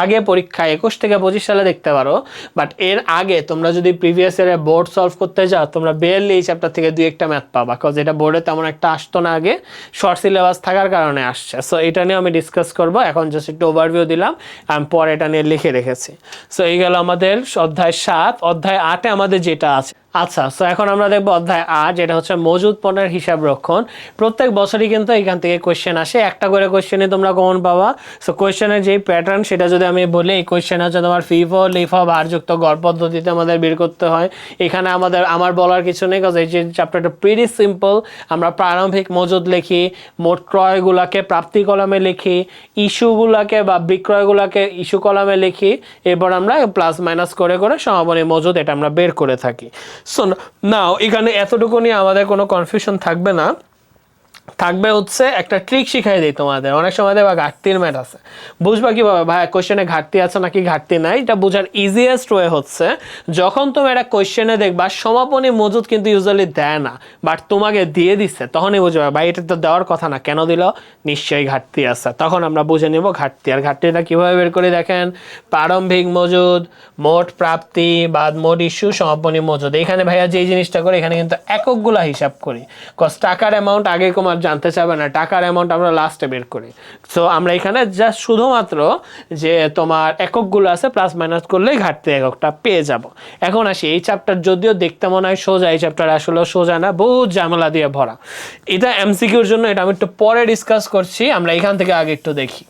আগে পরীক্ষা 21 থেকে 25 সালে দেখতে পারো, বাট এর আগে তোমরা যদি প্রিভিয়াস ইয়ারে বোর্ড সলভ করতে যাও তোমরা বেরলি এই চ্যাপ্টার থেকে 2-1টা ম্যাথ পাবা, বিকজ এটা বোর্ডে তেমন একটা আসতো না আগে, শর্ট সিলেবাস থাকার কারণে আসছে। সো এটা নিয়ে আমি ডিসকাস করব, এখন জাস্ট একটু ওভারভিউ দিলাম, আমি পরে এটা নিয়ে লিখে রেখেছি। সো এই গেল আমাদের অধ্যায় 7। অধ্যায় 8-এ আমাদের যেটা আছে, আচ্ছা সো এখন আমরা দেখবো অধ্যায় 8, যেটা হচ্ছে মজুদ পণ্যের হিসাব রক্ষণ। প্রত্যেক বছরই কিন্তু এখান থেকে কোয়েশ্চেন আসে, একটা করে কোয়েশ্চেনে তোমরা কমন পাবা। সো কোয়েশ্চেনের যেই প্যাটার্ন সেটা যদি আমি বলি, এই কোয়েশ্চেন হচ্ছে তোমার ফিফো লিফো ভারযুক্ত গড় পদ্ধতিতে আমাদের বের করতে হয়। এখানে আমার বলার কিছু নেই, কারণ এই যে চ্যাপ্টারটা প্রিটি সিম্পল। আমরা প্রারম্ভিক মজুদ লিখি, মোট ক্রয়গুলাকে প্রাপ্তি কলামে লিখি, ইস্যুগুলাকে বা বিক্রয়গুলাকে ইস্যু কলামে লিখি, এরপর আমরা প্লাস মাইনাস করে করে সমাপনী মজুদ এটা আমরা বের করে থাকি। সো নাও এখানে এতটুকু নিয়ে আমাদের কোনো কনফিউশন থাকবে না, থাকবে হচ্ছে একটা ট্রিক শিখাই দিই তোমাদের। অনেক সময় দেখবা ঘাটতির ম্যাথ আছে, বুঝবা কিভাবে ভাই কোয়েশ্চেনে ঘাটতি আছে নাকি ঘাটতি নাই। এটা বোঝার ইজিয়েস্ট ওয়ে হচ্ছে, যখন তুমি একটা কোয়েশ্চেনে দেখবা সমাপনী মজুদ কিন্তু ইউজুয়ালি দেয় না, বাট তোমাকে দিয়ে দিচ্ছে, তখনই বুঝবা ভাই এটা তো দেওয়ার কথা না, কেন দিল, নিশ্চয়ই ঘাটতি আছে। তখন আমরা বুঝে নেব ঘাটতি। আর ঘাটতিটা কীভাবে বের করে দেখেন, প্রারম্ভিক মজুদ, মোট প্রাপ্তি বা মোট ইস্যু, সমাপনী মজুদ। এখানে ভাইয়া যেই জিনিসটা করি, এখানে কিন্তু এককগুলা হিসাব করি, কজ টাকার অ্যামাউন্ট আগে কমার জানতে চাবে না, টাকার অ্যামাউন্ট আমরা লাস্টে বের করি। সো আমরা এখানে জাস্ট শুধুমাত্র যে তোমার এককগুলো আছে প্লাস মাইনাস করলেই ঘাটতি এককটা পেয়ে যাব। এখন আসি, এই চ্যাপ্টার যদিও দেখতে মনে হয় সোজা, এই চ্যাপ্টার আসলে সোজা না, বহুত ঝামেলা দিয়ে ভরা। এটা এমসিকিউর জন্য, এটা আমি একটু পরে ডিসকাস করছি, আমরা এখান থেকে আগে একটু দেখি।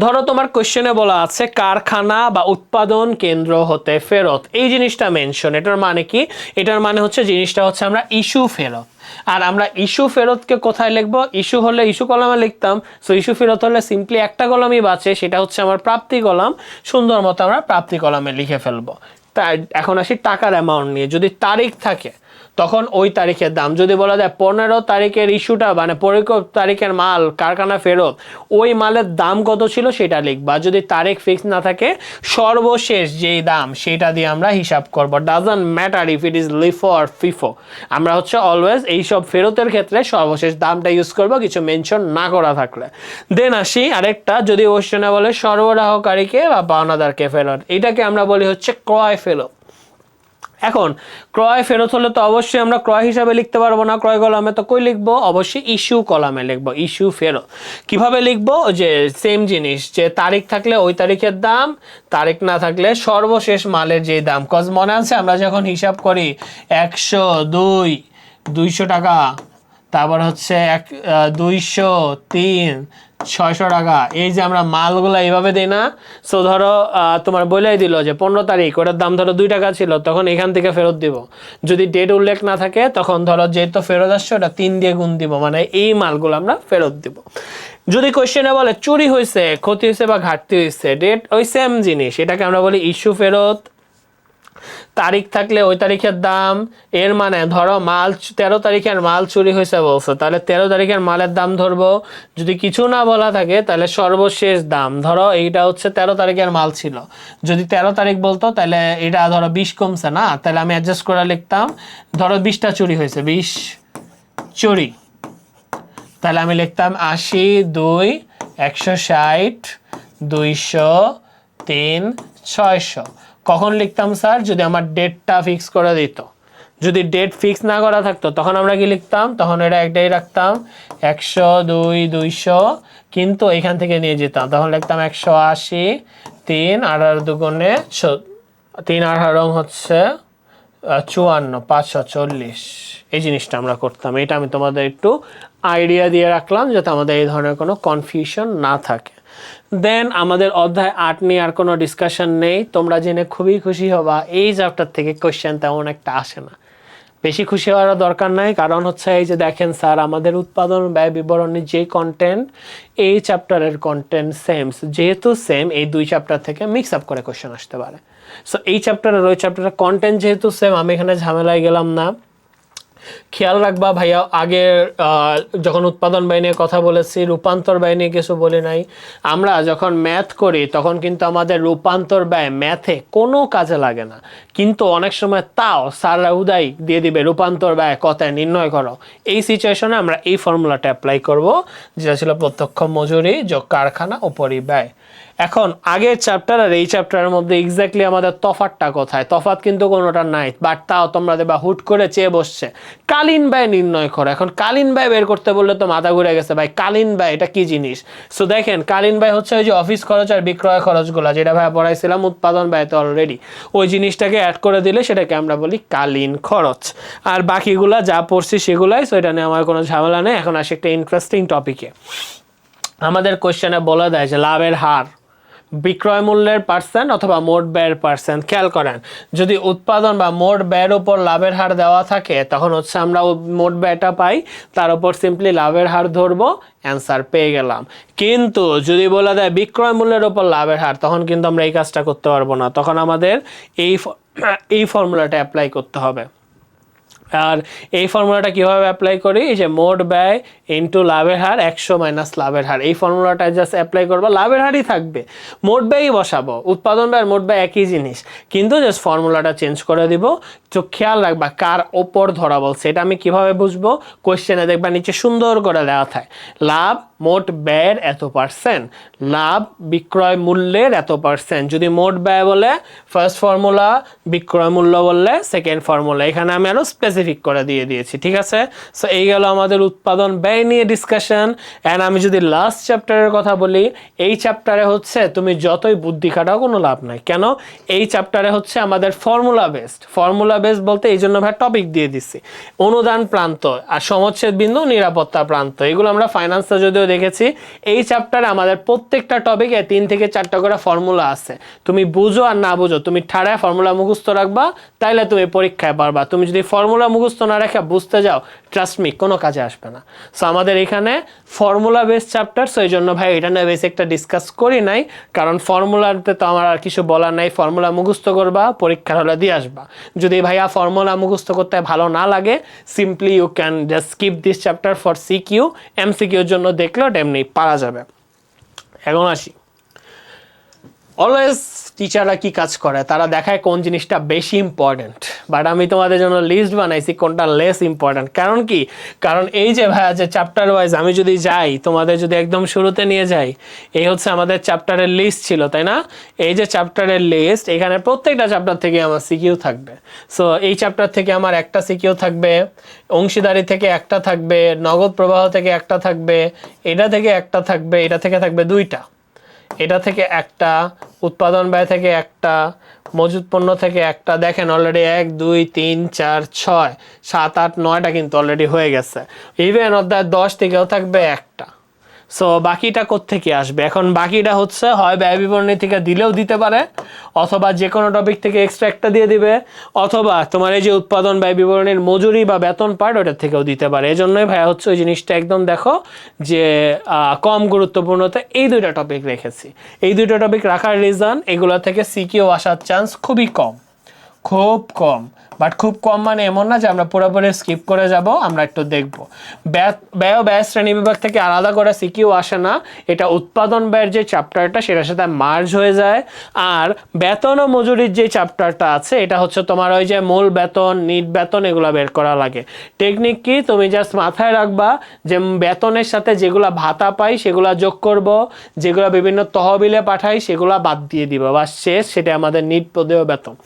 ধরো তোমার কোশ্চেনে বলা আছে কারখানা বা উৎপাদন কেন্দ্র হতে ফেরত, এই জিনিসটা মেনশন। এটার মানে কি, এটার মানে হচ্ছে জিনিসটা হচ্ছে আমরা ইস্যু ফেরত। আর আমরা ইস্যু ফেরতকে কোথায় লিখবো, ইস্যু হলে ইস্যু কলামে লিখতাম। সো ইস্যু ফেরত হলে সিম্পলি একটা কলামই বাঁচে, সেটা হচ্ছে আমার প্রাপ্তি কলাম। সুন্দর মতো আমরা প্রাপ্তি কলামে লিখে ফেলবো। তাই এখন আসি টাকার অ্যামাউন্ট নিয়ে। যদি তারিখ থাকে তখন ওই তারিখের দাম, যদি বলা যায় 15 তারিখের ইস্যুটা মানে 15 তারিখের মাল কারখানা ফেরত, ওই মালের দাম কত ছিল সেটা লিখবা। যদি তারিখ ফিক্স না থাকে, সর্বশেষ যেই দাম সেটা দিয়ে আমরা হিসাব করব। Doesn't matter if it is LIFO or FIFO, আমরা হচ্ছে অলওয়েজ এইসব ফেরতের ক্ষেত্রে সর্বশেষ দামটা ইউজ করব, কিছু মেনশন না করা থাকলে। দেন আসি আরেকটা, যদি কোশ্চেনে বলে সরবরাহকারীকে বা পাওনাদারকে ফেরত, এটাকে আমরা বলি হচ্ছে ক্রয় ফেরত। এখন ক্রয় ফেরত হলে তো অবশ্যই আমরা ক্রয় হিসাবে লিখতে পারবো না ক্রয় কলামে, তো কই লিখবো, অবশ্যই ইস্যু কলামে লিখবো, ইস্যু ফেরত। কিভাবে লিখবো, যে সেম জিনিস, যে তারিখ থাকলে ওই তারিখের দাম, তারিখ না থাকলে সর্বশেষ মালের যে দাম। কজ মনে আছে আমরা যখন হিসাব করি 100, 200 টাকা, তারপর হচ্ছে 200, 3, 600 টাকা, এই যে আমরা মালগুলো এইভাবে দিই না। সো ধরো তোমার বলেই দিল যে 15 তারিখ, ওটার দাম ধরো 2 টাকা ছিল, তখন এখান থেকে ফেরত দিব। যদি ডেট উল্লেখ না থাকে তখন ধরো যেহেতু ফেরত আসছে ওটা 3 দিয়ে গুণ দিব, মানে এই মালগুলো আমরা ফেরত দিব। যদি কোয়েশ্চেনে বলে চুরি হয়েছে, ক্ষতি হয়েছে বা ঘাটতি হয়েছে, ডেট ওই সেম জিনিস, এটাকে আমরা বলি ইস্যু ফেরত। তারিখ থাকলে ওই তারিখের দাম, এর মানে ধরো মাল 13 তারিখের মাল চুরি হয়েছে বলছে, তাহলে 13 তারিখের মালের দাম ধরবো। যদি কিছু না বলা থাকে তাহলে সর্বশেষ দাম, ধরো এইটা হচ্ছে 13 তারিখের মাল ছিল, যদি 13 তারিখ বলতো তাহলে এটা ধরো 20 কমছে না, তাহলে আমি অ্যাডজাস্ট করে লিখতাম ধরো 20টা চুরি হয়েছে, 20 চুরি, তাহলে আমি লিখতাম 80, 2, 160, 200, 3, 600। কখন লিখতাম স্যার, যদি আমার ডেটটা ফিক্স করে দিত। যদি ডেট ফিক্স না করা থাকতো তখন আমরা কি লিখতাম, তখন এটা একটাই রাখতাম 100, 2, 200, কিন্তু এখান থেকে নিয়ে যেতাম, তখন লিখতাম 180, 3, 18 দুগুণে 3, 18 হচ্ছে 54, 540, এই জিনিসটা আমরা করতাম। এটা আমি তোমাদের একটু আইডিয়া দিয়ে রাখলাম যাতে আমাদের এই ধরনের কোনো কনফিউশন না থাকে। দেন আমাদের অধ্যায় 8 নিয়ে আর কোনো ডিসকাশন নেই, তোমরা জেনে খুবই খুশি হবা এই চ্যাপ্টার থেকে কোশ্চেন তেমন একটা আসে না। বেশি খুশি হওয়ার দরকার নাই, কারণ হচ্ছে এই যে দেখেন স্যার আমাদের উৎপাদন ব্যয় বিবরণীর যে কন্টেন্ট, এই চ্যাপ্টারের কন্টেন্ট সেম, যেহেতু সেম এই দুই চ্যাপ্টার থেকে মিক্স আপ করে কোশ্চেন আসতে পারে। সো এই চ্যাপ্টারের ওই চ্যাপ্টারের কন্টেন্ট যেহেতু সেম, আমি এখানে ঝামেলায় গেলাম না। খেয়াল রাখবা ভাইয়া, আগের যখন উৎপাদন ব্যয় নিয়ে কথা বলেছি, রূপান্তর ব্যয় নিয়ে কিছু বলি নাই। আমরা যখন ম্যাথ করি তখন কিন্তু আমাদের রূপান্তর ব্যয় ম্যাথে কোনো কাজে লাগে না, কিন্তু অনেক সময় তাও স্যাররা উদাই দিয়ে দিবে রূপান্তর ব্যয় কতায় নির্ণয় করো। এই সিচুয়েশনে আমরা এই ফর্মুলাটা অ্যাপ্লাই করব, যেটা ছিল প্রত্যক্ষ মজুরি যোগ কারখানা ও পরিব্যয়। এখন আগের চ্যাপ্টার আর এই চ্যাপ্টারের মধ্যে এক্স্যাক্টলি আমাদের তফাৎটা কোথায়? তফাৎ কিন্তু কোনোটা নাই, বাট তাও তোমরা দেবা হুট করে চেয়ে বসছে কালীন ব্যয় নির্ণয় করো। এখন কালীন ব্যয় বের করতে বললে তো মাথা ঘুরে গেছে, ভাই কালীন ব্যয় এটা কি জিনিস? সো দেখেন, কালীন ব্যয় হচ্ছে ওই যে অফিস খরচ আর বিক্রয় খরচগুলো, যেটা ভাই পড়াইছিলাম উৎপাদন ব্যয় তো অলরেডি, ওই জিনিসটাকে অ্যাড করে দিলে সেটাকে আমরা বলি কালীন খরচ। আর বাকিগুলা যা পড়ছি সেগুলাই, সো এটা নিয়ে আমার কোনো ঝামেলা নেই। এখন আসি একটা ইন্টারেস্টিং টপিকে। আমাদের কোশ্চেনে বলে দেয় যে লাভের হার বিক্রয় মূল্যের পার্সেন্ট অথবা মোট ব্যয়ের পার্সেন্ট। খেয়াল করেন, যদি উৎপাদন বা মোট ব্যয়ের উপর লাভের হার দেওয়া থাকে তখন হচ্ছে আমরা মোট ব্যয়টা পাই, তার উপর সিম্পলি লাভের হার ধরবো, অ্যান্সার পেয়ে গেলাম। কিন্তু যদি বলা যায় বিক্রয় মূল্যের উপর লাভের হার, তখন কিন্তু আমরা এই কাজটা করতে পারবো না, তখন আমাদের এই ফর্মুলাটা অ্যাপ্লাই করতে হবে। আর এই ফর্মুলাটা কীভাবে অ্যাপ্লাই করি? এই যে মোট ব্যয় ইন্টু লাভের হার 100 মাইনাস লাভের হার, এই ফর্মুলাটা জাস্ট অ্যাপ্লাই করবো, লাভের হারই থাকবে, মোট ব্যয়ই বসাবো, উৎপাদন ব্যয় মোট ব্যয় একই জিনিস, কিন্তু জাস্ট ফর্মুলাটা চেঞ্জ করে দিব। তো খেয়াল রাখবা কার ওপর ধরা বলছে, এটা আমি কিভাবে বুঝবো? কোয়েশ্চেনে দেখবা নিচে সুন্দর করে দেওয়া থাকে লাভ মোট ব্যয়ের এত পার্সেন্ট, লাভ বিক্রয় মূল্যের এত পার্সেন্ট। যদি মোট ব্যয় বলে ফার্স্ট ফর্মুলা, বিক্রয় মূল্য বললে সেকেন্ড ফর্মুলা, এখানে আমি আরও স্পেসিফিক করে দিয়ে দিয়েছি, ঠিক আছে? সো এই গেল আমাদের উৎপাদন ব্যয় নিয়ে ডিসকাশন। অ্যান্ড আমি যদি লাস্ট চ্যাপ্টারের কথা বলি, এই চ্যাপ্টারে হচ্ছে তুমি যতই বুদ্ধি খাটাও কোনো লাভ নাই। কেন? এই চ্যাপ্টারে হচ্ছে আমাদের ফর্মুলা বেসড বলতে এই জন্য ভাই টপিক দিয়ে দিচ্ছি, অনুদান প্রান্ত আর সমচ্ছেদ বিন্দু, নিরাপত্তা প্রান্ত, এগুলো আমরা ফাইন্যান্সে যদিও দেখেছি। এই চ্যাপ্টারে আমাদের প্রত্যেকটা টপিকে 3 থেকে 4টা করে ফর্মুলা আছে, তুমি বুঝো আর না বুঝো, তুমি ঠাড়ায় ফর্মুলা মুখস্থ রাখবা, তাইলে তুমি পরীক্ষায় পারবা। তুমি যদি ফর্মুলা মুখস্থ না রেখে বুঝতে যাও, ট্রাস্ট মি কোনো কাজে আসবে না। সো আমাদের এখানে ফর্মুলা বেস চ্যাপ্টার, সো এই জন্য ভাই এটা নিয়ে বেশি একটা ডিসকাস করি নাই, কারণ ফর্মুলাতে তো আমার আর কিছু বলার নাই। ফর্মুলা মুখস্থ করবা, পরীক্ষার হলে দিয়ে আসবা। যদি ভাইয়া ফর্মুলা মুখস্থ করতে ভালো না লাগে, simply you can just skip this chapter for CQ, এমসিকিউর জন্য দেখলেও এমনি পারা যাবে। এখন আসি, অলওয়েজ টিচাররা কি কাজ করে? তারা দেখায় কোন জিনিসটা বেশি ইম্পর্টেন্ট, বাট আমি তোমাদের জন্য লিস্ট বানাইছি কোনটা লেস ইম্পর্টেন্ট। কারণ কি? কারণ এই যে ভাইয়া যে চ্যাপ্টার ওয়াইজ আমি যদি যাই, তোমাদের যদি একদম শুরুতে নিয়ে যাই, এই হচ্ছে আমাদের চ্যাপ্টারের লিস্ট ছিল, তাই না? এই যে চ্যাপ্টারের লিস্ট, এখানে প্রত্যেকটা চ্যাপ্টার থেকে আমার সিকিউ থাকবে। সো এই চ্যাপ্টার থেকে আমার একটা সিকিউ থাকবে, অংশীদারি থেকে একটা থাকবে, নগদ প্রবাহ থেকে একটা থাকবে, এটা থেকে একটা থাকবে, এটা থেকে থাকবে 2টা, এটা থেকে একটা, উৎপাদন ব্যয় থেকে একটা, মজুদ পণ্য থেকে একটা। দেখেন অলরেডি 1 2 3 4 6 7 8 9টা কিন্তু অলরেডি হয়ে গেছে। ইভেন অধ্যায় 10 থেকেও থাকবে একটা। সো বাকিটা কোত্থেকে আসবে? এখন বাকিটা হচ্ছে হয় ব্যয় বিবরণী থেকে দিলেও দিতে পারে, অথবা যে কোনো টপিক থেকে এক্সট্রা একটা দিয়ে দিবে, অথবা তোমার এই যে উৎপাদন ব্যয় বিবরণীর মজুরি বা বেতন পার্ট ওটার থেকেও দিতে পারে। এই জন্যই ভাইয়া হচ্ছে ওই জিনিসটা একদম দেখো যে কম গুরুত্বপূর্ণতা এই 2টা টপিক রেখেছি। এই 2টা টপিক রাখার রিজন, এগুলো থেকে সিকিউ আসার চান্স খুবই কম, খুব কম। বাট খুব কম মানে এমন না যে আমরা পুরোপুরি স্কিপ করে যাব, আমরা একটু দেখব। ব্যয় ও ব্যয় শ্রেণী বিভাগ থেকে আলাদা করে সিকিউ আসে না, এটা উৎপাদন ব্যয়ের যে চ্যাপ্টারটা সেটার সাথে মার্জ হয়ে যায়। আর বেতন ও মজুরির যে চ্যাপ্টারটা আছে, এটা হচ্ছে তোমার ওই যে মূল বেতন, নিট বেতন, এগুলো বের করা লাগে। টেকনিক কি? তুমি জাস্ট মাথায় রাখবা যে বেতনের সাথে যেগুলো ভাতা পাই সেগুলো যোগ করব, যেগুলো বিভিন্ন তহবিলে পাঠাই সেগুলো বাদ দিয়ে দিব, বা শেষ, সেটা আমাদের নিট পদেয় বেতন।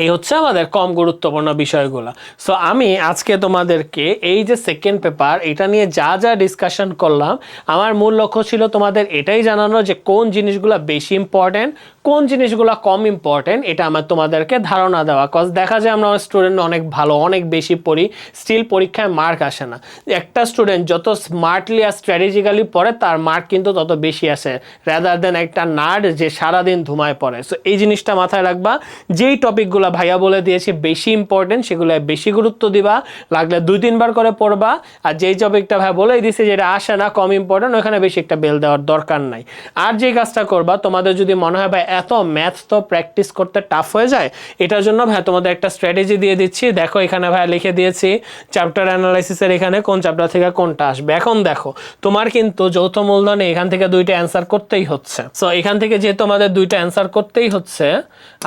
এই হচ্ছে আমাদের কম গুরুত্বপূর্ণ বিষয়গুলো। সো আমি আজকে তোমাদেরকে এই যে সেকেন্ড পেপার, এটা নিয়ে যা যা ডিসকাশন করলাম, আমার মূল লক্ষ্য ছিল তোমাদের এটাই জানানো যে কোন জিনিসগুলো বেশি ইম্পর্টেন্ট, কোন জিনিসগুলো কম ইম্পর্টেন্ট, এটা আমার তোমাদেরকে ধারণা দেওয়া। কজ দেখা যায় আমরা স্টুডেন্ট অনেক ভালো, অনেক বেশি পড়ি, স্টিল পরীক্ষায় মার্ক আসে না। একটা স্টুডেন্ট যত স্মার্টলি আর স্ট্র্যাটেজিক্যালি পড়ে, তার মার্ক কিন্তু তত বেশি আসে, রাদার দেন একটা নার্ড যে সারাদিন ধুমায় পড়ে। সো এই জিনিসটা মাথায় রাখবা, যেই টপিকগুলো যেগুলো ভাইয়া বলে দিয়েছি বেশি ইম্পর্টেন্ট সেগুলো বেশি গুরুত্ব দিবা, লাগলে 2-3 বার করে পড়বা। আর যেই টপিকটা ভাই বলেই দিছে যেটা আসে না কম ইম্পর্টেন্ট ওখানে বেশি একটা বেল দেওয়ার দরকার নাই। আর যে কাজটা করবা, তোমাদের যদি মনে হয় ভাই এত ম্যাথ তো প্র্যাকটিস করতে টাফ হয়ে যায়, এটার জন্য ভাই তোমাদের একটা স্ট্র্যাটেজি দিয়ে দিচ্ছি। দেখো এখানে ভাই লিখে দিয়েছি চ্যাপ্টার অ্যানালাইসিসের এখানে কোন চ্যাপ্টার থেকে কোনটা আসবে। এখন দেখো তোমার কিন্তু যৌথ মূলধনে এখান থেকে 2টা অ্যান্সার করতেই হচ্ছে। সো এখান থেকে যেহেতু আমাদের 2টা অ্যান্সার করতেই হচ্ছে,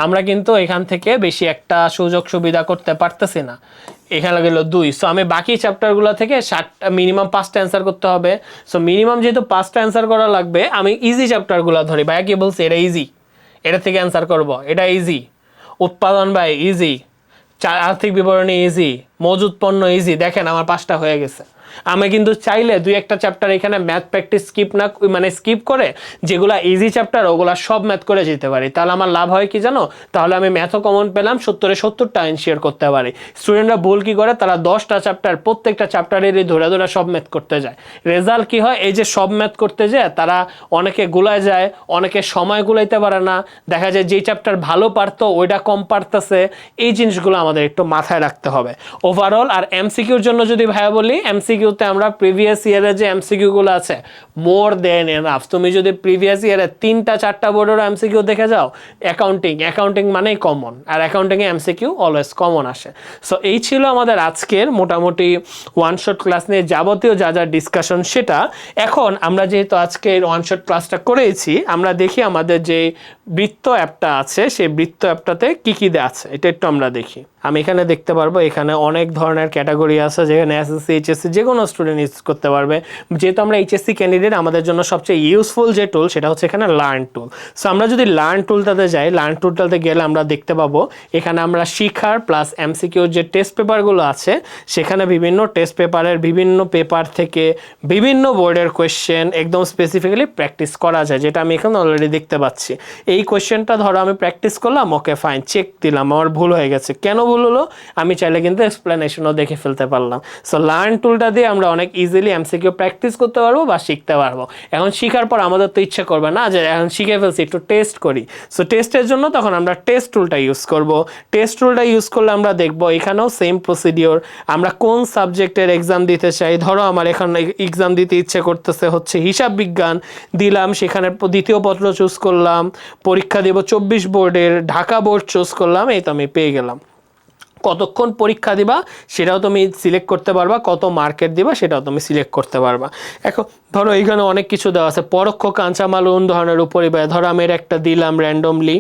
আমরা কিন্তু এখান থেকে বেশি একটা সুযোগ সুবিধা করতে পারতেছি না। এখানে গেল 2, সো আমি বাকি চ্যাপ্টারগুলো থেকে মিনিমাম 5টা অ্যান্সার করতে হবে। সো মিনিমাম যেহেতু 5টা অ্যান্সার করা লাগবে, আমি ইজি চ্যাপ্টারগুলো ধরি। ভাইয়া কি বলছে এটা ইজি, এটা থেকে অ্যান্সার করব, এটা ইজি। উৎপাদন ভাই ইজি, আর্থিক বিবরণী ইজি, মজুদ পণ্য ইজি। দেখেন আমার 5টা হয়ে গেছে। আমি কিন্তু চাইলে 2-1টা চ্যাপ্টার এখানে ম্যাথ প্র্যাকটিস স্কিপ করে যেগুলো ইজি চ্যাপ্টার ওগুলো সব ম্যাথ করে যেতে পারি। তাহলে আমার লাভ হয় কি জানো, তাহলে আমি ম্যাথও কমন পেলাম, 70-70টা এনশিওর করতে পারি। স্টুডেন্টরা ভুল কি করে, তারা 10টা চ্যাপ্টার প্রত্যেকটা চ্যাপ্টারেরই ধরে ধরে সব ম্যাথ করতে যায়। রেজাল্ট কি হয়, এই যে সব ম্যাথ করতে যায় তারা অনেকে গুলায় যায়, অনেকে সময় গুলাইতে পারে না, দেখা যায় যেই চ্যাপ্টার ভালো পারতো ওইটা কম পারতেছে। এই জিনিসগুলো আমাদের একটু মাথায় রাখতে হবে ওভারঅল। আর এমসিকিউর জন্য যদি ভাইয়া বলি, এমসিকিউতে আমরা প্রিভিয়াস ইয়ারের যে এমসিকিউগুলো আছে মোর দেন এনাফ। তুমি যদি প্রিভিয়াস ইয়ারে 3-4টা বোর্ডের এমসিকিউ দেখে যাও, অ্যাকাউন্টিং মানেই কমন, আর অ্যাকাউন্টিংয়ে এমসিকিউ অলওয়েজ কমন আসে। সো এই ছিল আমাদের আজকের মোটামুটি ওয়ান শট ক্লাস নিয়ে যাবতীয় যা যা ডিসকাশন সেটা। এখন আমরা যেহেতু আজকে ওয়ান শট ক্লাসটা করেছি, আমরা দেখি আমাদের যে বৃত্ত অ্যাপটা আছে সেই বৃত্ত অ্যাপটাতে কী কী আছে এটা একটু আমরা দেখি। আমি এখানে দেখতে পারবো এখানে অনেক ধরনের ক্যাটাগরি আছে যেখানে এসএসসি এইচএসসি যে কোনো স্টুডেন্ট ইউজ করতে পারবে। যেহেতু আমরা এইচএসসি ক্যান্ডিডেট, আমাদের জন্য সবচেয়ে ইউজফুল যে টুল সেটা হচ্ছে এখানে লার্ন টুল। সো আমরা যদি লার্ন টুলটাতে যাই, লার্ন টুলটাতে গেলে আমরা দেখতে পাবো এখানে আমরা শিখার প্লাস এমসিকিউ যে টেস্ট পেপারগুলো আছে সেখানে বিভিন্ন টেস্ট পেপারের বিভিন্ন পেপার থেকে বিভিন্ন বোর্ডের কোয়েশ্চেন একদম স্পেসিফিক্যালি প্র্যাকটিস করা যায়, যেটা আমি এখানে অলরেডি দেখতে পাচ্ছি। এই কোয়েশ্চেনটা ধরো আমি প্র্যাকটিস করলাম, ওকে ফাইন, চেক দিলাম, আমার ভুল হয়ে গেছে, কেন ভুল হলো আমি চাইলে কিন্তু এক্সপ্লেনেশনও দেখে ফেলতে পারলাম। সো লার্ন টুলটা দিয়ে আমরা অনেক ইজিলি এমসিকিউ প্র্যাকটিস করতে পারবো বা শিখতে পারবো। এখন শিখার পর আমাদের তো ইচ্ছে করবে না যে এখন শিখে ফেলছি একটু টেস্ট করি। সো টেস্টের জন্য তখন আমরা টেস্ট টুলটা ইউজ করব। টেস্ট টুলটা ইউজ করলে আমরা দেখবো এখানেও সেম প্রসিডিওর, আমরা কোন সাবজেক্টের এক্সাম দিতে চাই। ধরো আমার এখানে এক্সাম দিতে ইচ্ছে করতেছে হচ্ছে হিসাব বিজ্ঞান, দিলাম, সেখানে দ্বিতীয় পত্র চুজ করলাম, পরীক্ষা দেব 24 বোর্ডের, ঢাকা বোর্ড চুজ করলাম, এই তো আমি পেয়ে গেলাম। কতক্ষণ পরীক্ষা দিবা সেটাও তুমি সিলেক্ট করতে পারবা, কত মার্কেট দিবা সেটাও তুমি সিলেক্ট করতে পারবা। এখন ধরো এইখানে অনেক কিছু দেওয়া আছে, পরোক্ষ কাঁচামাল উন্নয়নের উপরে, ধরো আমি এর একটা দিলাম র্যান্ডমলি,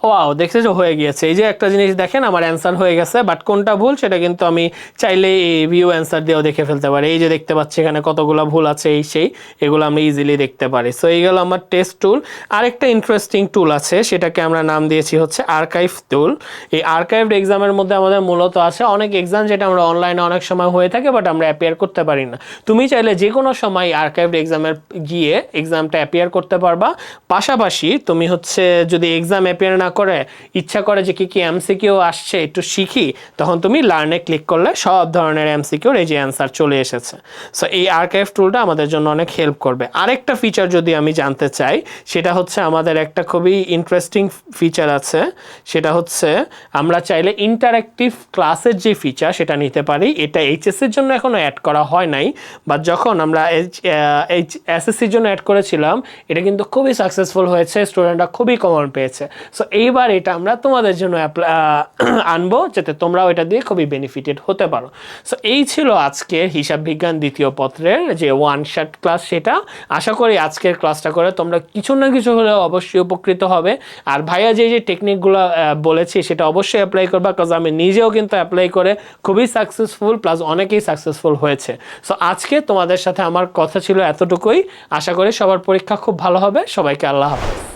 ওয়াও দেখছে যে হয়ে গিয়েছে। এই যে একটা জিনিস দেখেন আমার অ্যান্সার হয়ে গেছে, বাট কোনটা ভুল সেটা কিন্তু আমি চাইলে এই ভিউ অ্যান্সার দিয়েও দেখে ফেলতে পারি। এই যে দেখতে পাচ্ছি এখানে কতগুলো ভুল আছে, এই সেই এগুলো আমরা ইজিলি দেখতে পারি। সো এইগুলো আমার টেস্ট টুল। আরেকটা ইন্টারেস্টিং টুল আছে, সেটাকে আমরা নাম দিয়েছি হচ্ছে আর্কাইভ টুল। এই আর্কাইভড এক্সামের মধ্যে আমাদের মূলত আছে অনেক এক্সাম যেটা আমরা অনলাইনে অনেক সময় হয়ে থাকে বাট আমরা অ্যাপিয়ার করতে পারি না। তুমি চাইলে যে কোনো সময় আর্কাইভড এক্সামের গিয়ে এক্সামটা অ্যাপিয়ার করতে পারবা। পাশাপাশি তুমি হচ্ছে যদি এক্সাম অ্যাপিয়ার না করে ইচ্ছা করে যে কি কি এমসিকিউ আসছে একটু শিখি, তখন তুমি লার্নে ক্লিক করলে সব ধরনের এমসিকিউর এই যে অ্যান্সার চলে এসেছে। সো এই আর্কাইভ টুলটা আমাদের জন্য অনেক হেল্প করবে। আরেকটা ফিচার যদি আমি জানতে চাই, সেটা হচ্ছে আমাদের একটা খুবই ইন্টারেস্টিং ফিচার আছে, সেটা হচ্ছে আমরা চাইলে ইন্টারেক্টিভ ক্লাসের যে ফিচার সেটা নিতে পারি। এটা এইচএসসির জন্য এখনও অ্যাড করা হয় নাই, বাট যখন আমরা এসএসসির জন্য অ্যাড করেছিলাম এটা কিন্তু খুবই সাকসেসফুল হয়েছে, স্টুডেন্টরা খুবই কমন পেয়েছে। সো এইবার এটা আমরা তোমাদের জন্য আনবো যাতে তোমরাও এটা দিয়ে খুবই বেনিফিটেড হতে পারো। সো এই ছিল আজকের হিসাব বিজ্ঞান দ্বিতীয় পত্রের যে ওয়ান শট ক্লাস। সেটা আশা করি আজকের ক্লাসটা করে তোমরা কিছু না কিছু হলেও অবশ্যই উপকৃত হবে। আর ভাইয়া যে যে টেকনিকগুলো বলেছি সেটা অবশ্যই অ্যাপ্লাই করবা, কারণ আমি নিজেও কিন্তু অ্যাপ্লাই করে খুবই সাকসেসফুল, প্লাস অনেকেই সাকসেসফুল হয়েছে। সো আজকে তোমাদের সাথে আমার কথা ছিল এতটুকুই। আশা করি সবার পরীক্ষা খুব ভালো হবে। সবাইকে আল্লাহ হাফেজ।